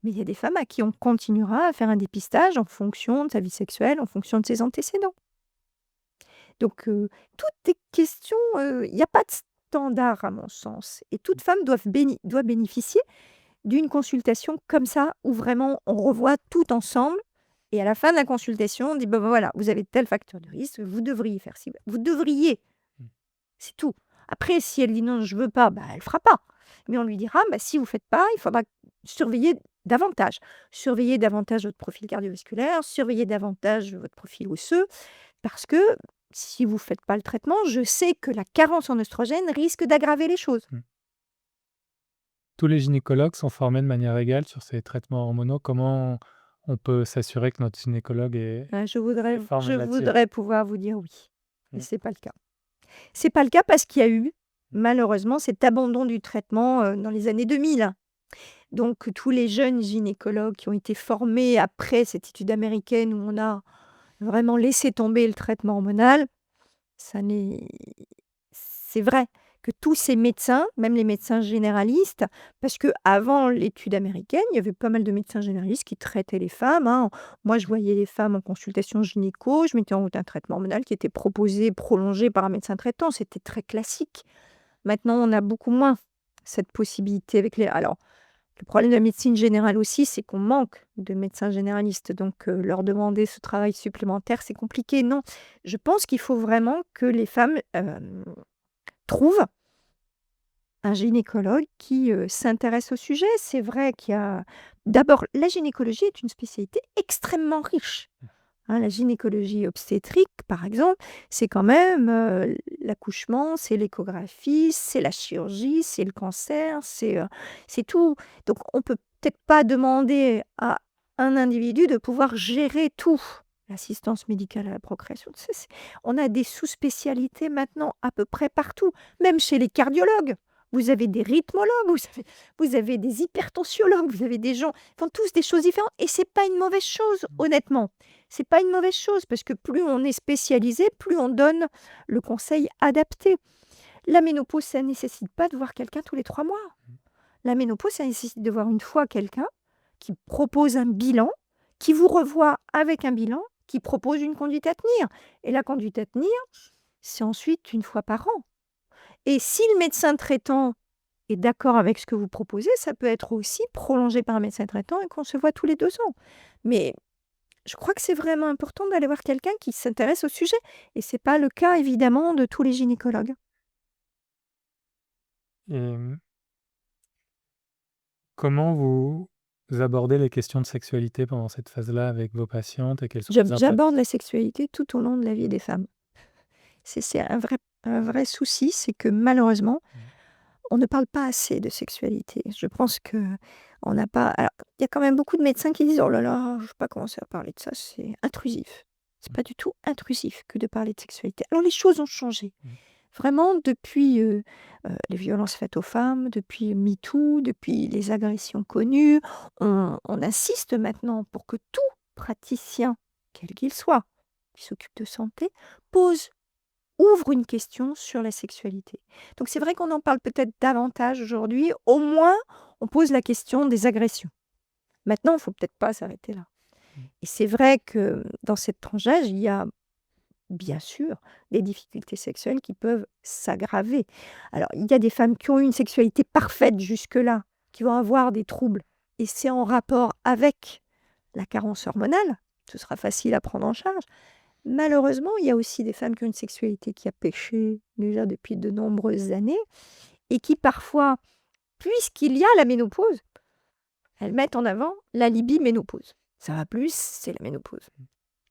S1: mais il y a des femmes à qui on continuera à faire un dépistage en fonction de sa vie sexuelle, en fonction de ses antécédents. Donc, toutes est question, il n'y a pas de standard à mon sens et toute femme doit bénéficier d'une consultation comme ça, où vraiment on revoit tout ensemble et à la fin de la consultation, on dit: «Bah, voilà, vous avez tel facteur de risque, vous devriez faire ci». Vous devriez,
S2: Mmh.
S1: c'est tout. Après si elle dit: «Non, je veux pas», elle fera pas. Mais on lui dira: «Bah, si vous faites pas, il faudra surveiller davantage. Surveiller davantage votre profil cardiovasculaire, surveiller davantage votre profil osseux, parce que si vous faites pas le traitement, je sais que la carence en oestrogène risque d'aggraver les choses».
S2: Mmh. Tous les gynécologues sont formés de manière égale sur ces traitements hormonaux? Comment on peut s'assurer que notre gynécologue est formé
S1: Je
S2: là-dessus?
S1: voudrais pouvoir vous dire oui, mais
S2: Mmh.
S1: c'est pas le cas. C'est pas le cas parce qu'il y a eu, malheureusement, cet abandon du traitement, dans les années 2000. Donc tous les jeunes gynécologues qui ont été formés après cette étude américaine où on a vraiment laissé tomber le traitement hormonal, ça n'est c'est vrai que tous ces médecins, même les médecins généralistes, parce qu'avant l'étude américaine, il y avait pas mal de médecins généralistes qui traitaient les femmes, hein. Moi, je voyais les femmes en consultation gynéco, je mettais en route un traitement hormonal qui était proposé, prolongé par un médecin traitant. C'était très classique. Maintenant, on a beaucoup moins cette possibilité avec les... Alors, le problème de la médecine générale aussi, c'est qu'on manque de médecins généralistes. Donc, leur demander ce travail supplémentaire, c'est compliqué. Non, je pense qu'il faut vraiment que les femmes trouvent un gynécologue qui s'intéresse au sujet. C'est vrai qu'il y a... D'abord, la gynécologie est une spécialité extrêmement riche. Hein, la gynécologie obstétrique, par exemple, c'est quand même l'accouchement, c'est l'échographie, c'est la chirurgie, c'est le cancer, c'est tout. Donc, on peut peut-être pas demander à un individu de pouvoir gérer tout. L'assistance médicale à la procréation, on a des sous-spécialités maintenant à peu près partout, même chez les cardiologues. Vous avez des rythmologues, vous avez des hypertensiologues, vous avez des gens qui font tous des choses différentes. Et c'est pas une mauvaise chose, honnêtement. C'est pas une mauvaise chose parce que plus on est spécialisé, plus on donne le conseil adapté. La ménopause, ça ne nécessite pas de voir quelqu'un tous les 3 mois. La ménopause, ça nécessite de voir une fois quelqu'un qui propose un bilan, qui vous revoit avec un bilan, qui propose une conduite à tenir. Et la conduite à tenir, c'est ensuite une fois par an. Et si le médecin traitant est d'accord avec ce que vous proposez, ça peut être aussi prolongé par un médecin traitant et qu'on se voit tous les 2 ans. Mais je crois que c'est vraiment important d'aller voir quelqu'un qui s'intéresse au sujet. Et ce n'est pas le cas, évidemment, de tous les gynécologues.
S2: Et comment vous abordez les questions de sexualité pendant cette phase-là avec vos patientes et quels sont les impacts?
S1: J'aborde la sexualité tout au long de la vie des femmes. C'est un vrai souci, c'est que malheureusement, on ne parle pas assez de sexualité. Je pense qu'on n'a pas... Alors, il y a quand même beaucoup de médecins qui disent: «Oh là là, je ne vais pas commencer à parler de ça, c'est intrusif». C'est pas du tout intrusif que de parler de sexualité. Alors les choses ont changé. Vraiment depuis, les violences faites aux femmes, depuis MeToo, depuis les agressions connues, on insiste maintenant pour que tout praticien, quel qu'il soit, qui s'occupe de santé, ouvre une question sur la sexualité. Donc c'est vrai qu'on en parle peut-être davantage aujourd'hui. Au moins, on pose la question des agressions. Maintenant, il ne faut peut-être pas s'arrêter là. Et c'est vrai que dans cette tranche d'âge, il y a bien sûr des difficultés sexuelles qui peuvent s'aggraver. Alors, il y a des femmes qui ont eu une sexualité parfaite jusque-là, qui vont avoir des troubles. Et c'est en rapport avec la carence hormonale. Ce sera facile à prendre en charge. Malheureusement, il y a aussi des femmes qui ont une sexualité qui a péché déjà depuis de nombreuses années et qui parfois, puisqu'il y a la ménopause, elles mettent en avant la libiménopause. Ça va plus, c'est la ménopause.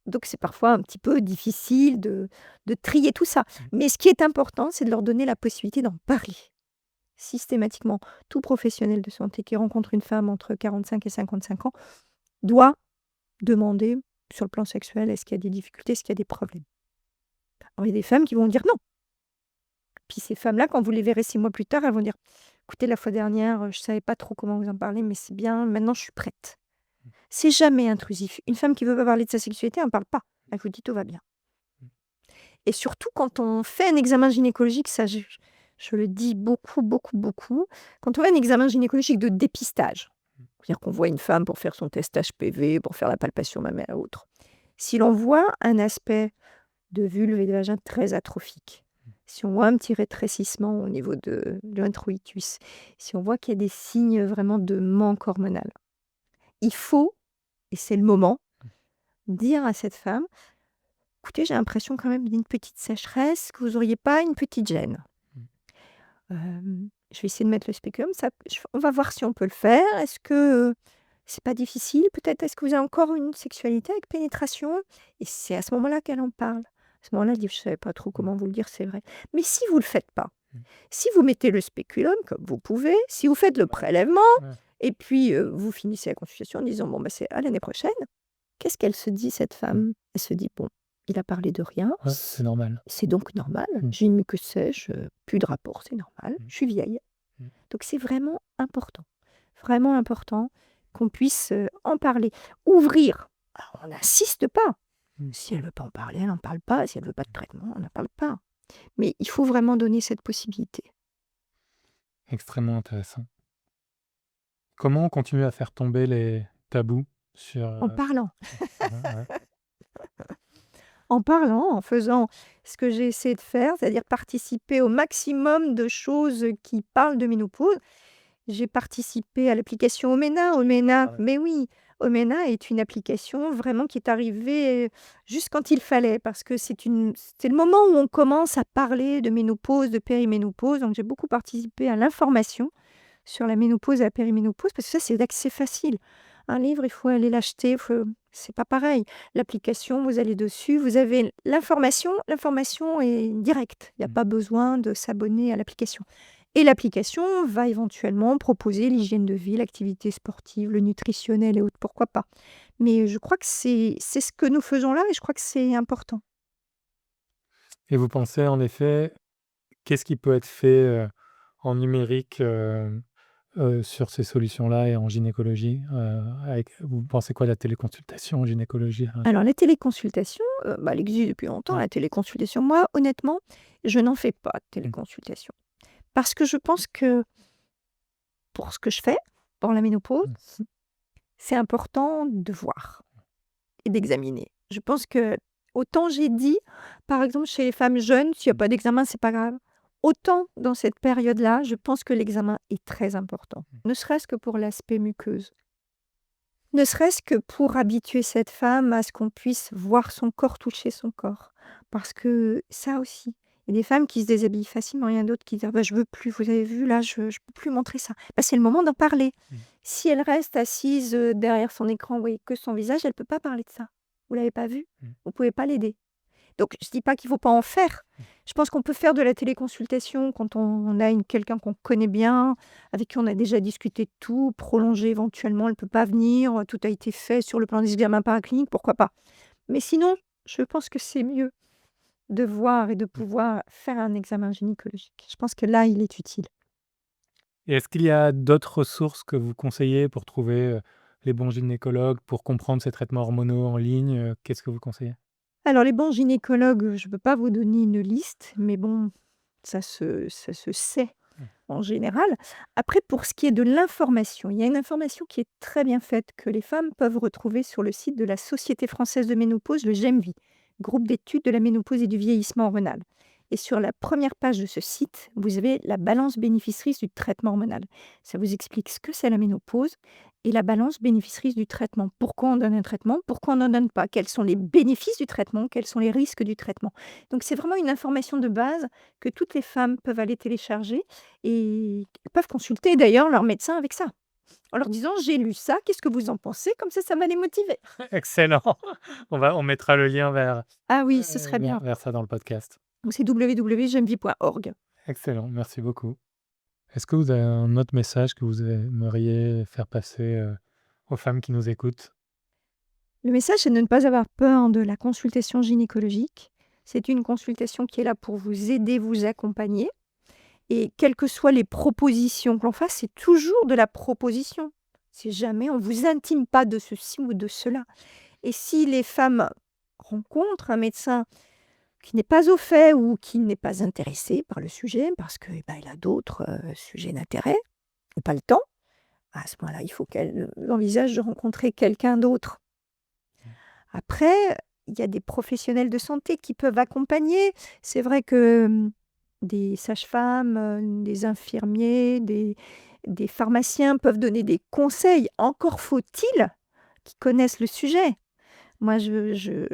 S1: Donc c'est parfois un petit peu difficile de trier tout ça. Mais ce qui est important, c'est de leur donner la possibilité d'en parler. Systématiquement, tout professionnel de santé qui rencontre une femme entre 45 et 55 ans doit demander sur le plan sexuel, est-ce qu'il y a des difficultés, est-ce qu'il y a des problèmes. Alors, il y a des femmes qui vont dire non. Puis ces femmes-là, quand vous les verrez 6 mois plus tard, elles vont dire: écoutez, la fois dernière, je ne savais pas trop comment vous en parler, mais c'est bien, maintenant je suis prête. C'est jamais intrusif. Une femme qui ne veut pas parler de sa sexualité, elle ne parle pas. Elle vous dit tout va bien. Et surtout, quand on fait un examen gynécologique, ça, je le dis beaucoup, quand on fait un examen gynécologique de dépistage, c'est-à-dire qu'on voit une femme pour faire son test HPV, pour faire la palpation mammaire et autres. Si l'on voit un aspect de vulve et de vagin très atrophique, si on voit un petit rétrécissement au niveau de l'introïtus, si on voit qu'il y a des signes vraiment de manque hormonal, il faut, et c'est le moment, dire à cette femme: écoutez, j'ai l'impression quand même d'une petite sécheresse, que vous n'auriez pas une petite gêne. Je vais essayer de mettre le spéculum, on va voir si on peut le faire. Est-ce que c'est pas difficile? Peut-être, est-ce que vous avez encore une sexualité avec pénétration? Et c'est à ce moment-là qu'elle en parle. À ce moment-là, elle dit: je ne savais pas trop comment vous le dire, c'est vrai. Mais si vous ne le faites pas, si vous mettez le spéculum comme vous pouvez, si vous faites le prélèvement, et puis vous finissez la consultation en disant: bon, bah, c'est à l'année prochaine, qu'est-ce qu'elle se dit, cette femme? Elle se dit: bon, il a parlé de rien.
S2: Ouais, c'est normal.
S1: C'est donc normal. J'ai une muqueuse sèche, plus de rapport, c'est normal. Je suis vieille. Donc c'est vraiment important qu'on puisse en parler. Ouvrir. Alors, on n'insiste pas. Si elle ne veut pas en parler, elle n'en parle pas. Si elle ne veut pas de traitement, on n'en parle pas. Mais il faut vraiment donner cette possibilité.
S2: extrêmement intéressant. Comment on continue à faire tomber les tabous sur...
S1: En parlant.
S2: Ouais.
S1: En parlant, en faisant ce que j'ai essayé de faire, c'est-à-dire participer au maximum de choses qui parlent de ménopause. J'ai participé à l'application Omena.
S2: Ah ouais.
S1: Mais oui, Omena est une application vraiment qui est arrivée juste quand il fallait, parce que c'est le moment où on commence à parler de ménopause, de périménopause. Donc j'ai beaucoup participé à l'information sur la ménopause et la périménopause, parce que ça, c'est d'accès facile. Un livre, il faut aller l'acheter, c'est pas pareil. L'application, vous allez dessus, vous avez l'information est directe. Il n'y a pas besoin de s'abonner à l'application. Et l'application va éventuellement proposer l'hygiène de vie, l'activité sportive, le nutritionnel et autres, pourquoi pas. Mais je crois que c'est ce que nous faisons là et je crois que c'est important.
S2: Et vous pensez en effet, qu'est-ce qui peut être fait en numérique sur ces solutions-là et en gynécologie vous pensez quoi de la téléconsultation en gynécologie
S1: Alors la téléconsultation, elle existe depuis longtemps,
S2: Ouais.
S1: la téléconsultation. Moi, honnêtement, je n'en fais pas de téléconsultation. Parce que je pense que pour ce que je fais, pour la ménopause, c'est important de voir et d'examiner. Je pense que autant j'ai dit, par exemple, chez les femmes jeunes, s'il n'y a pas d'examen, c'est pas grave. Autant dans cette période-là, je pense que l'examen est très important. Ne serait-ce que pour l'aspect muqueuse. Ne serait-ce que pour habituer cette femme à ce qu'on puisse voir son corps, toucher son corps. Parce que ça aussi, il y a des femmes qui se déshabillent facilement, il y en a d'autres qui disent: «Ah bah, je veux plus, vous avez vu là, je peux plus montrer ça». Bah, c'est le moment d'en parler. Si elle reste assise, derrière son écran, vous voyez que son visage, elle peut pas parler de ça. Vous l'avez pas vu? Vous pouvez pas l'aider. Donc je dis pas qu'il faut pas en faire. Je pense qu'on peut faire de la téléconsultation quand on a quelqu'un qu'on connaît bien, avec qui on a déjà discuté de tout, prolonger éventuellement, elle ne peut pas venir, tout a été fait sur le plan des examens paracliniques, pourquoi pas. Mais sinon, je pense que c'est mieux de voir et de pouvoir faire un examen gynécologique. Je pense que là, il est utile.
S2: Et est-ce qu'il y a d'autres ressources que vous conseillez pour trouver les bons gynécologues, pour comprendre ces traitements hormonaux en ligne qu'est-ce que vous conseillez?
S1: Alors les bons gynécologues, je ne peux pas vous donner une liste, mais bon, ça se sait en général. Après, pour ce qui est de l'information, il y a une information qui est très bien faite, que les femmes peuvent retrouver sur le site de la Société française de ménopause, le GEMVI, groupe d'études de la ménopause et du vieillissement hormonal. Et sur la première page de ce site, vous avez la balance bénéfice-risque du traitement hormonal. Ça vous explique ce que c'est la ménopause et la balance bénéfice-risque du traitement. Pourquoi on donne un traitement, pourquoi on n'en donne pas, quels sont les bénéfices du traitement, quels sont les risques du traitement. Donc c'est vraiment une information de base que toutes les femmes peuvent aller télécharger et peuvent consulter d'ailleurs leur médecin avec ça. En leur disant: «J'ai lu ça, qu'est-ce que vous en pensez?» Comme ça va les motiver.
S2: Excellent! On mettra le lien vers,
S1: Ah oui, ce serait bien.
S2: vers ça dans le podcast.
S1: Donc c'est www.gemvi.org.
S2: Excellent, merci beaucoup. Est-ce que vous avez un autre message que vous aimeriez faire passer aux femmes qui nous écoutent?
S1: Le message, c'est de ne pas avoir peur de la consultation gynécologique. C'est une consultation qui est là pour vous aider, vous accompagner et quelles que soient les propositions que l'on fasse, c'est toujours de la proposition. C'est jamais on vous intime pas de ceci ou de cela et si les femmes rencontrent un médecin qui n'est pas au fait ou qui n'est pas intéressé par le sujet parce que, il a d'autres, sujets d'intérêt ou pas le temps, à ce moment-là, il faut qu'elle envisage de rencontrer quelqu'un d'autre. Après, il y a des professionnels de santé qui peuvent accompagner. C'est vrai que, des sages-femmes, des infirmiers, des pharmaciens peuvent donner des conseils. Encore faut-il qu'ils connaissent le sujet. Moi, j'ai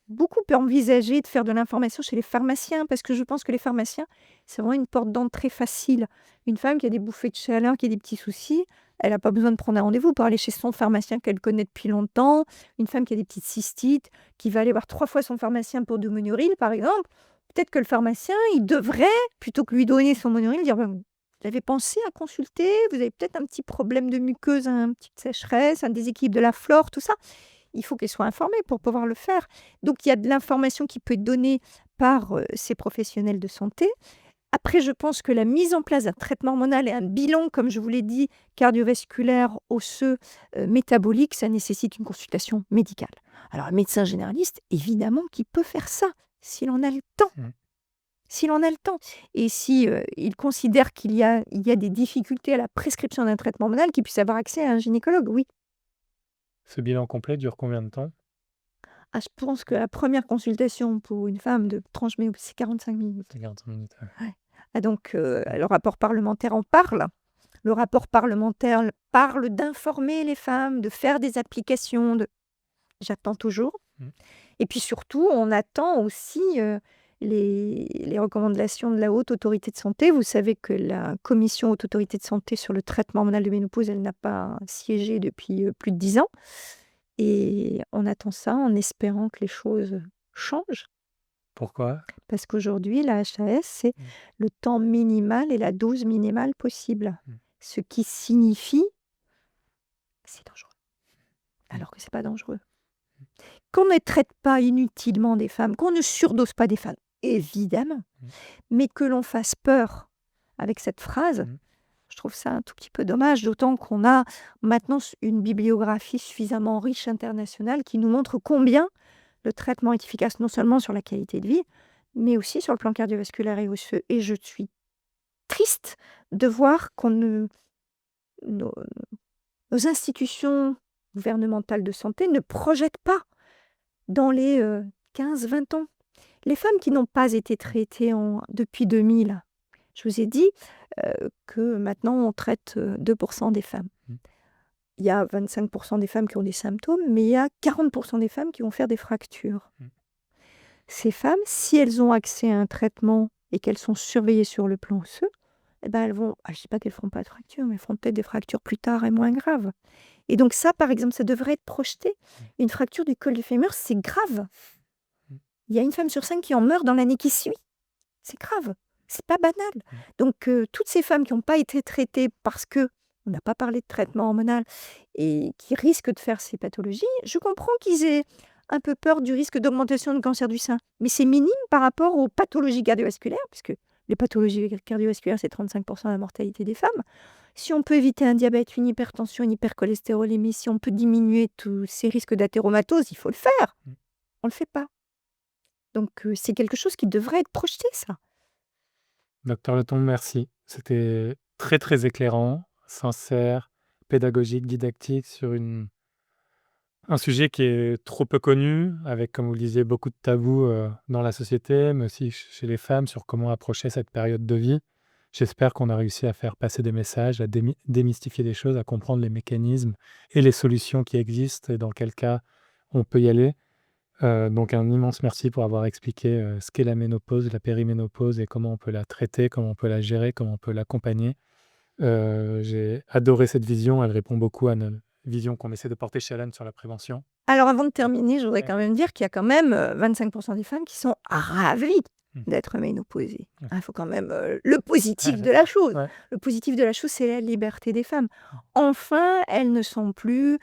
S1: beaucoup envisagé de faire de l'information chez les pharmaciens parce que je pense que les pharmaciens, c'est vraiment une porte d'entrée facile. Une femme qui a des bouffées de chaleur, qui a des petits soucis, elle n'a pas besoin de prendre un rendez-vous pour aller chez son pharmacien qu'elle connaît depuis longtemps. Une femme qui a des petites cystites, qui va aller voir 3 fois son pharmacien pour du Monoryl, par exemple, peut-être que le pharmacien, il devrait, plutôt que lui donner son Monoryl, dire: «Ben, vous avez pensé à consulter? Vous avez peut-être un petit problème de muqueuse, une petite sécheresse, un déséquilibre de la flore», tout ça. Il faut qu'elle soit informée pour pouvoir le faire. Donc il y a de l'information qui peut être donnée par, ces professionnels de santé. Après, je pense que la mise en place d'un traitement hormonal et un bilan, comme je vous l'ai dit, cardiovasculaire, osseux, métabolique, ça nécessite une consultation médicale. Alors un médecin généraliste, évidemment, qui peut faire ça, s'il en a le temps. s'il en a le temps. Et si il considère qu'il y a des difficultés à la prescription d'un traitement hormonal, qu'il puisse avoir accès à un gynécologue, oui.
S2: Ce bilan complet dure combien de temps?
S1: Ah, je pense que la première consultation pour une femme de tranche ménopause, c'est 45 minutes.
S2: C'est 45 minutes.
S1: Ouais. Ah donc, le rapport parlementaire en parle. Le rapport parlementaire parle d'informer les femmes, de faire des applications, j'attends toujours.
S2: Mmh.
S1: Et puis surtout, on attend aussi, les recommandations de la Haute Autorité de Santé. Vous savez que la commission Haute Autorité de Santé sur le traitement hormonal de ménopause, elle n'a pas siégé depuis, plus de 10 ans et on attend ça en espérant que les choses changent.
S2: Pourquoi?
S1: Parce qu'aujourd'hui, la HAS, c'est
S2: Mmh.
S1: le temps minimal et la dose minimale possible.
S2: Mmh.
S1: Ce qui signifie c'est dangereux,
S2: Mmh.
S1: alors que c'est pas dangereux. Qu'on ne traite pas inutilement des femmes, qu'on ne surdose pas des femmes, évidemment,
S2: Mmh.
S1: mais que l'on fasse peur avec cette phrase,
S2: Mmh.
S1: je trouve ça un tout petit peu dommage, d'autant qu'on a maintenant une bibliographie suffisamment riche internationale qui nous montre combien le traitement est efficace non seulement sur la qualité de vie, mais aussi sur le plan cardiovasculaire et osseux. Et je suis triste de voir qu'on ne nos nos institutions gouvernementales de santé ne projettent pas dans les 15-20 ans. Les femmes qui n'ont pas été traitées depuis 2000, je vous ai dit que maintenant on traite 2% des femmes.
S2: Mmh.
S1: Il y a 25% des femmes qui ont des symptômes, mais il y a 40% des femmes qui vont faire des fractures.
S2: Mmh.
S1: Ces femmes, si elles ont accès à un traitement et qu'elles sont surveillées sur le plan osseux, eh ben elles vont, je ne dis pas qu'elles ne feront pas de fractures, mais elles feront peut-être des fractures plus tard et moins graves. Et donc ça, par exemple, ça devrait être projeté. Une fracture du col du fémur, c'est grave.
S2: Mmh.
S1: Il y a une femme sur 5 qui en meurt dans l'année qui suit. C'est grave, c'est pas banal. Donc toutes ces femmes qui n'ont pas été traitées parce qu'on n'a pas parlé de traitement hormonal et qui risquent de faire ces pathologies, je comprends qu'ils aient un peu peur du risque d'augmentation de cancer du sein. Mais c'est minime par rapport aux pathologies cardiovasculaires, puisque les pathologies cardiovasculaires, c'est 35% de la mortalité des femmes. Si on peut éviter un diabète, une hypertension, une hypercholestérolémie, si on peut diminuer tous ces risques d'athéromatose, il faut le faire.
S2: Mmh.
S1: On ne le fait pas. Donc c'est quelque chose qui devrait être projeté, ça.
S2: Docteur Letombe, merci. C'était très, très éclairant, sincère, pédagogique, didactique sur un sujet qui est trop peu connu, avec, comme vous le disiez, beaucoup de tabous dans la société, mais aussi chez les femmes, sur comment approcher cette période de vie. J'espère qu'on a réussi à faire passer des messages, à démystifier des choses, à comprendre les mécanismes et les solutions qui existent et dans quel cas on peut y aller. Donc un immense merci pour avoir expliqué ce qu'est la ménopause, la périménopause et comment on peut la traiter, comment on peut la gérer, comment on peut l'accompagner. J'ai adoré cette vision, elle répond beaucoup à notre vision qu'on essaie de porter chez Alan sur la prévention.
S1: Alors avant de terminer, je voudrais
S2: Ouais.
S1: quand même dire qu'il y a quand même 25% des femmes qui sont ravies
S2: Mmh.
S1: d'être ménopausées.
S2: Ouais.
S1: Il faut quand même le positif de la chose.
S2: Ouais.
S1: Le positif de la chose, c'est la liberté des femmes. Enfin, elles n'ont plus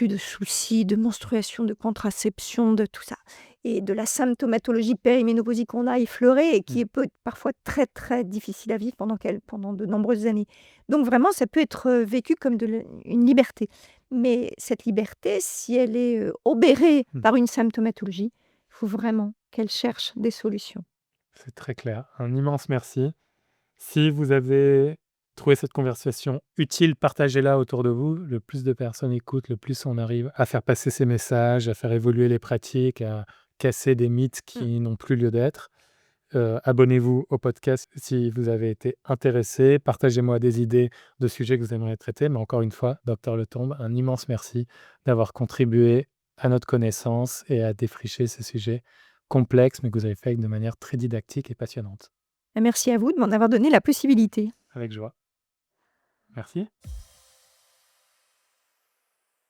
S1: de soucis de menstruation, de contraception, de tout ça. Et de la symptomatologie périménopausique qu'on a effleurée et qui peut être parfois très, très difficile à vivre pendant de nombreuses années. Donc vraiment, ça peut être vécu comme une liberté. Mais cette liberté, si elle est obérée par une symptomatologie, il faut vraiment qu'elle cherche des solutions.
S2: C'est très clair. Un immense merci. Si vous avez trouvé cette conversation utile, partagez-la autour de vous. Le plus de personnes écoutent, le plus on arrive à faire passer ces messages, à faire évoluer les pratiques, à casser des mythes qui n'ont plus lieu d'être. Abonnez-vous au podcast si vous avez été intéressé. Partagez-moi des idées de sujets que vous aimeriez traiter. Mais encore une fois, Docteur Letombe, un immense merci d'avoir contribué à notre connaissance et à défricher ces sujets complexes, mais que vous avez fait de manière très didactique et passionnante.
S1: Merci à vous de m'en avoir donné la possibilité.
S2: Avec joie. Merci.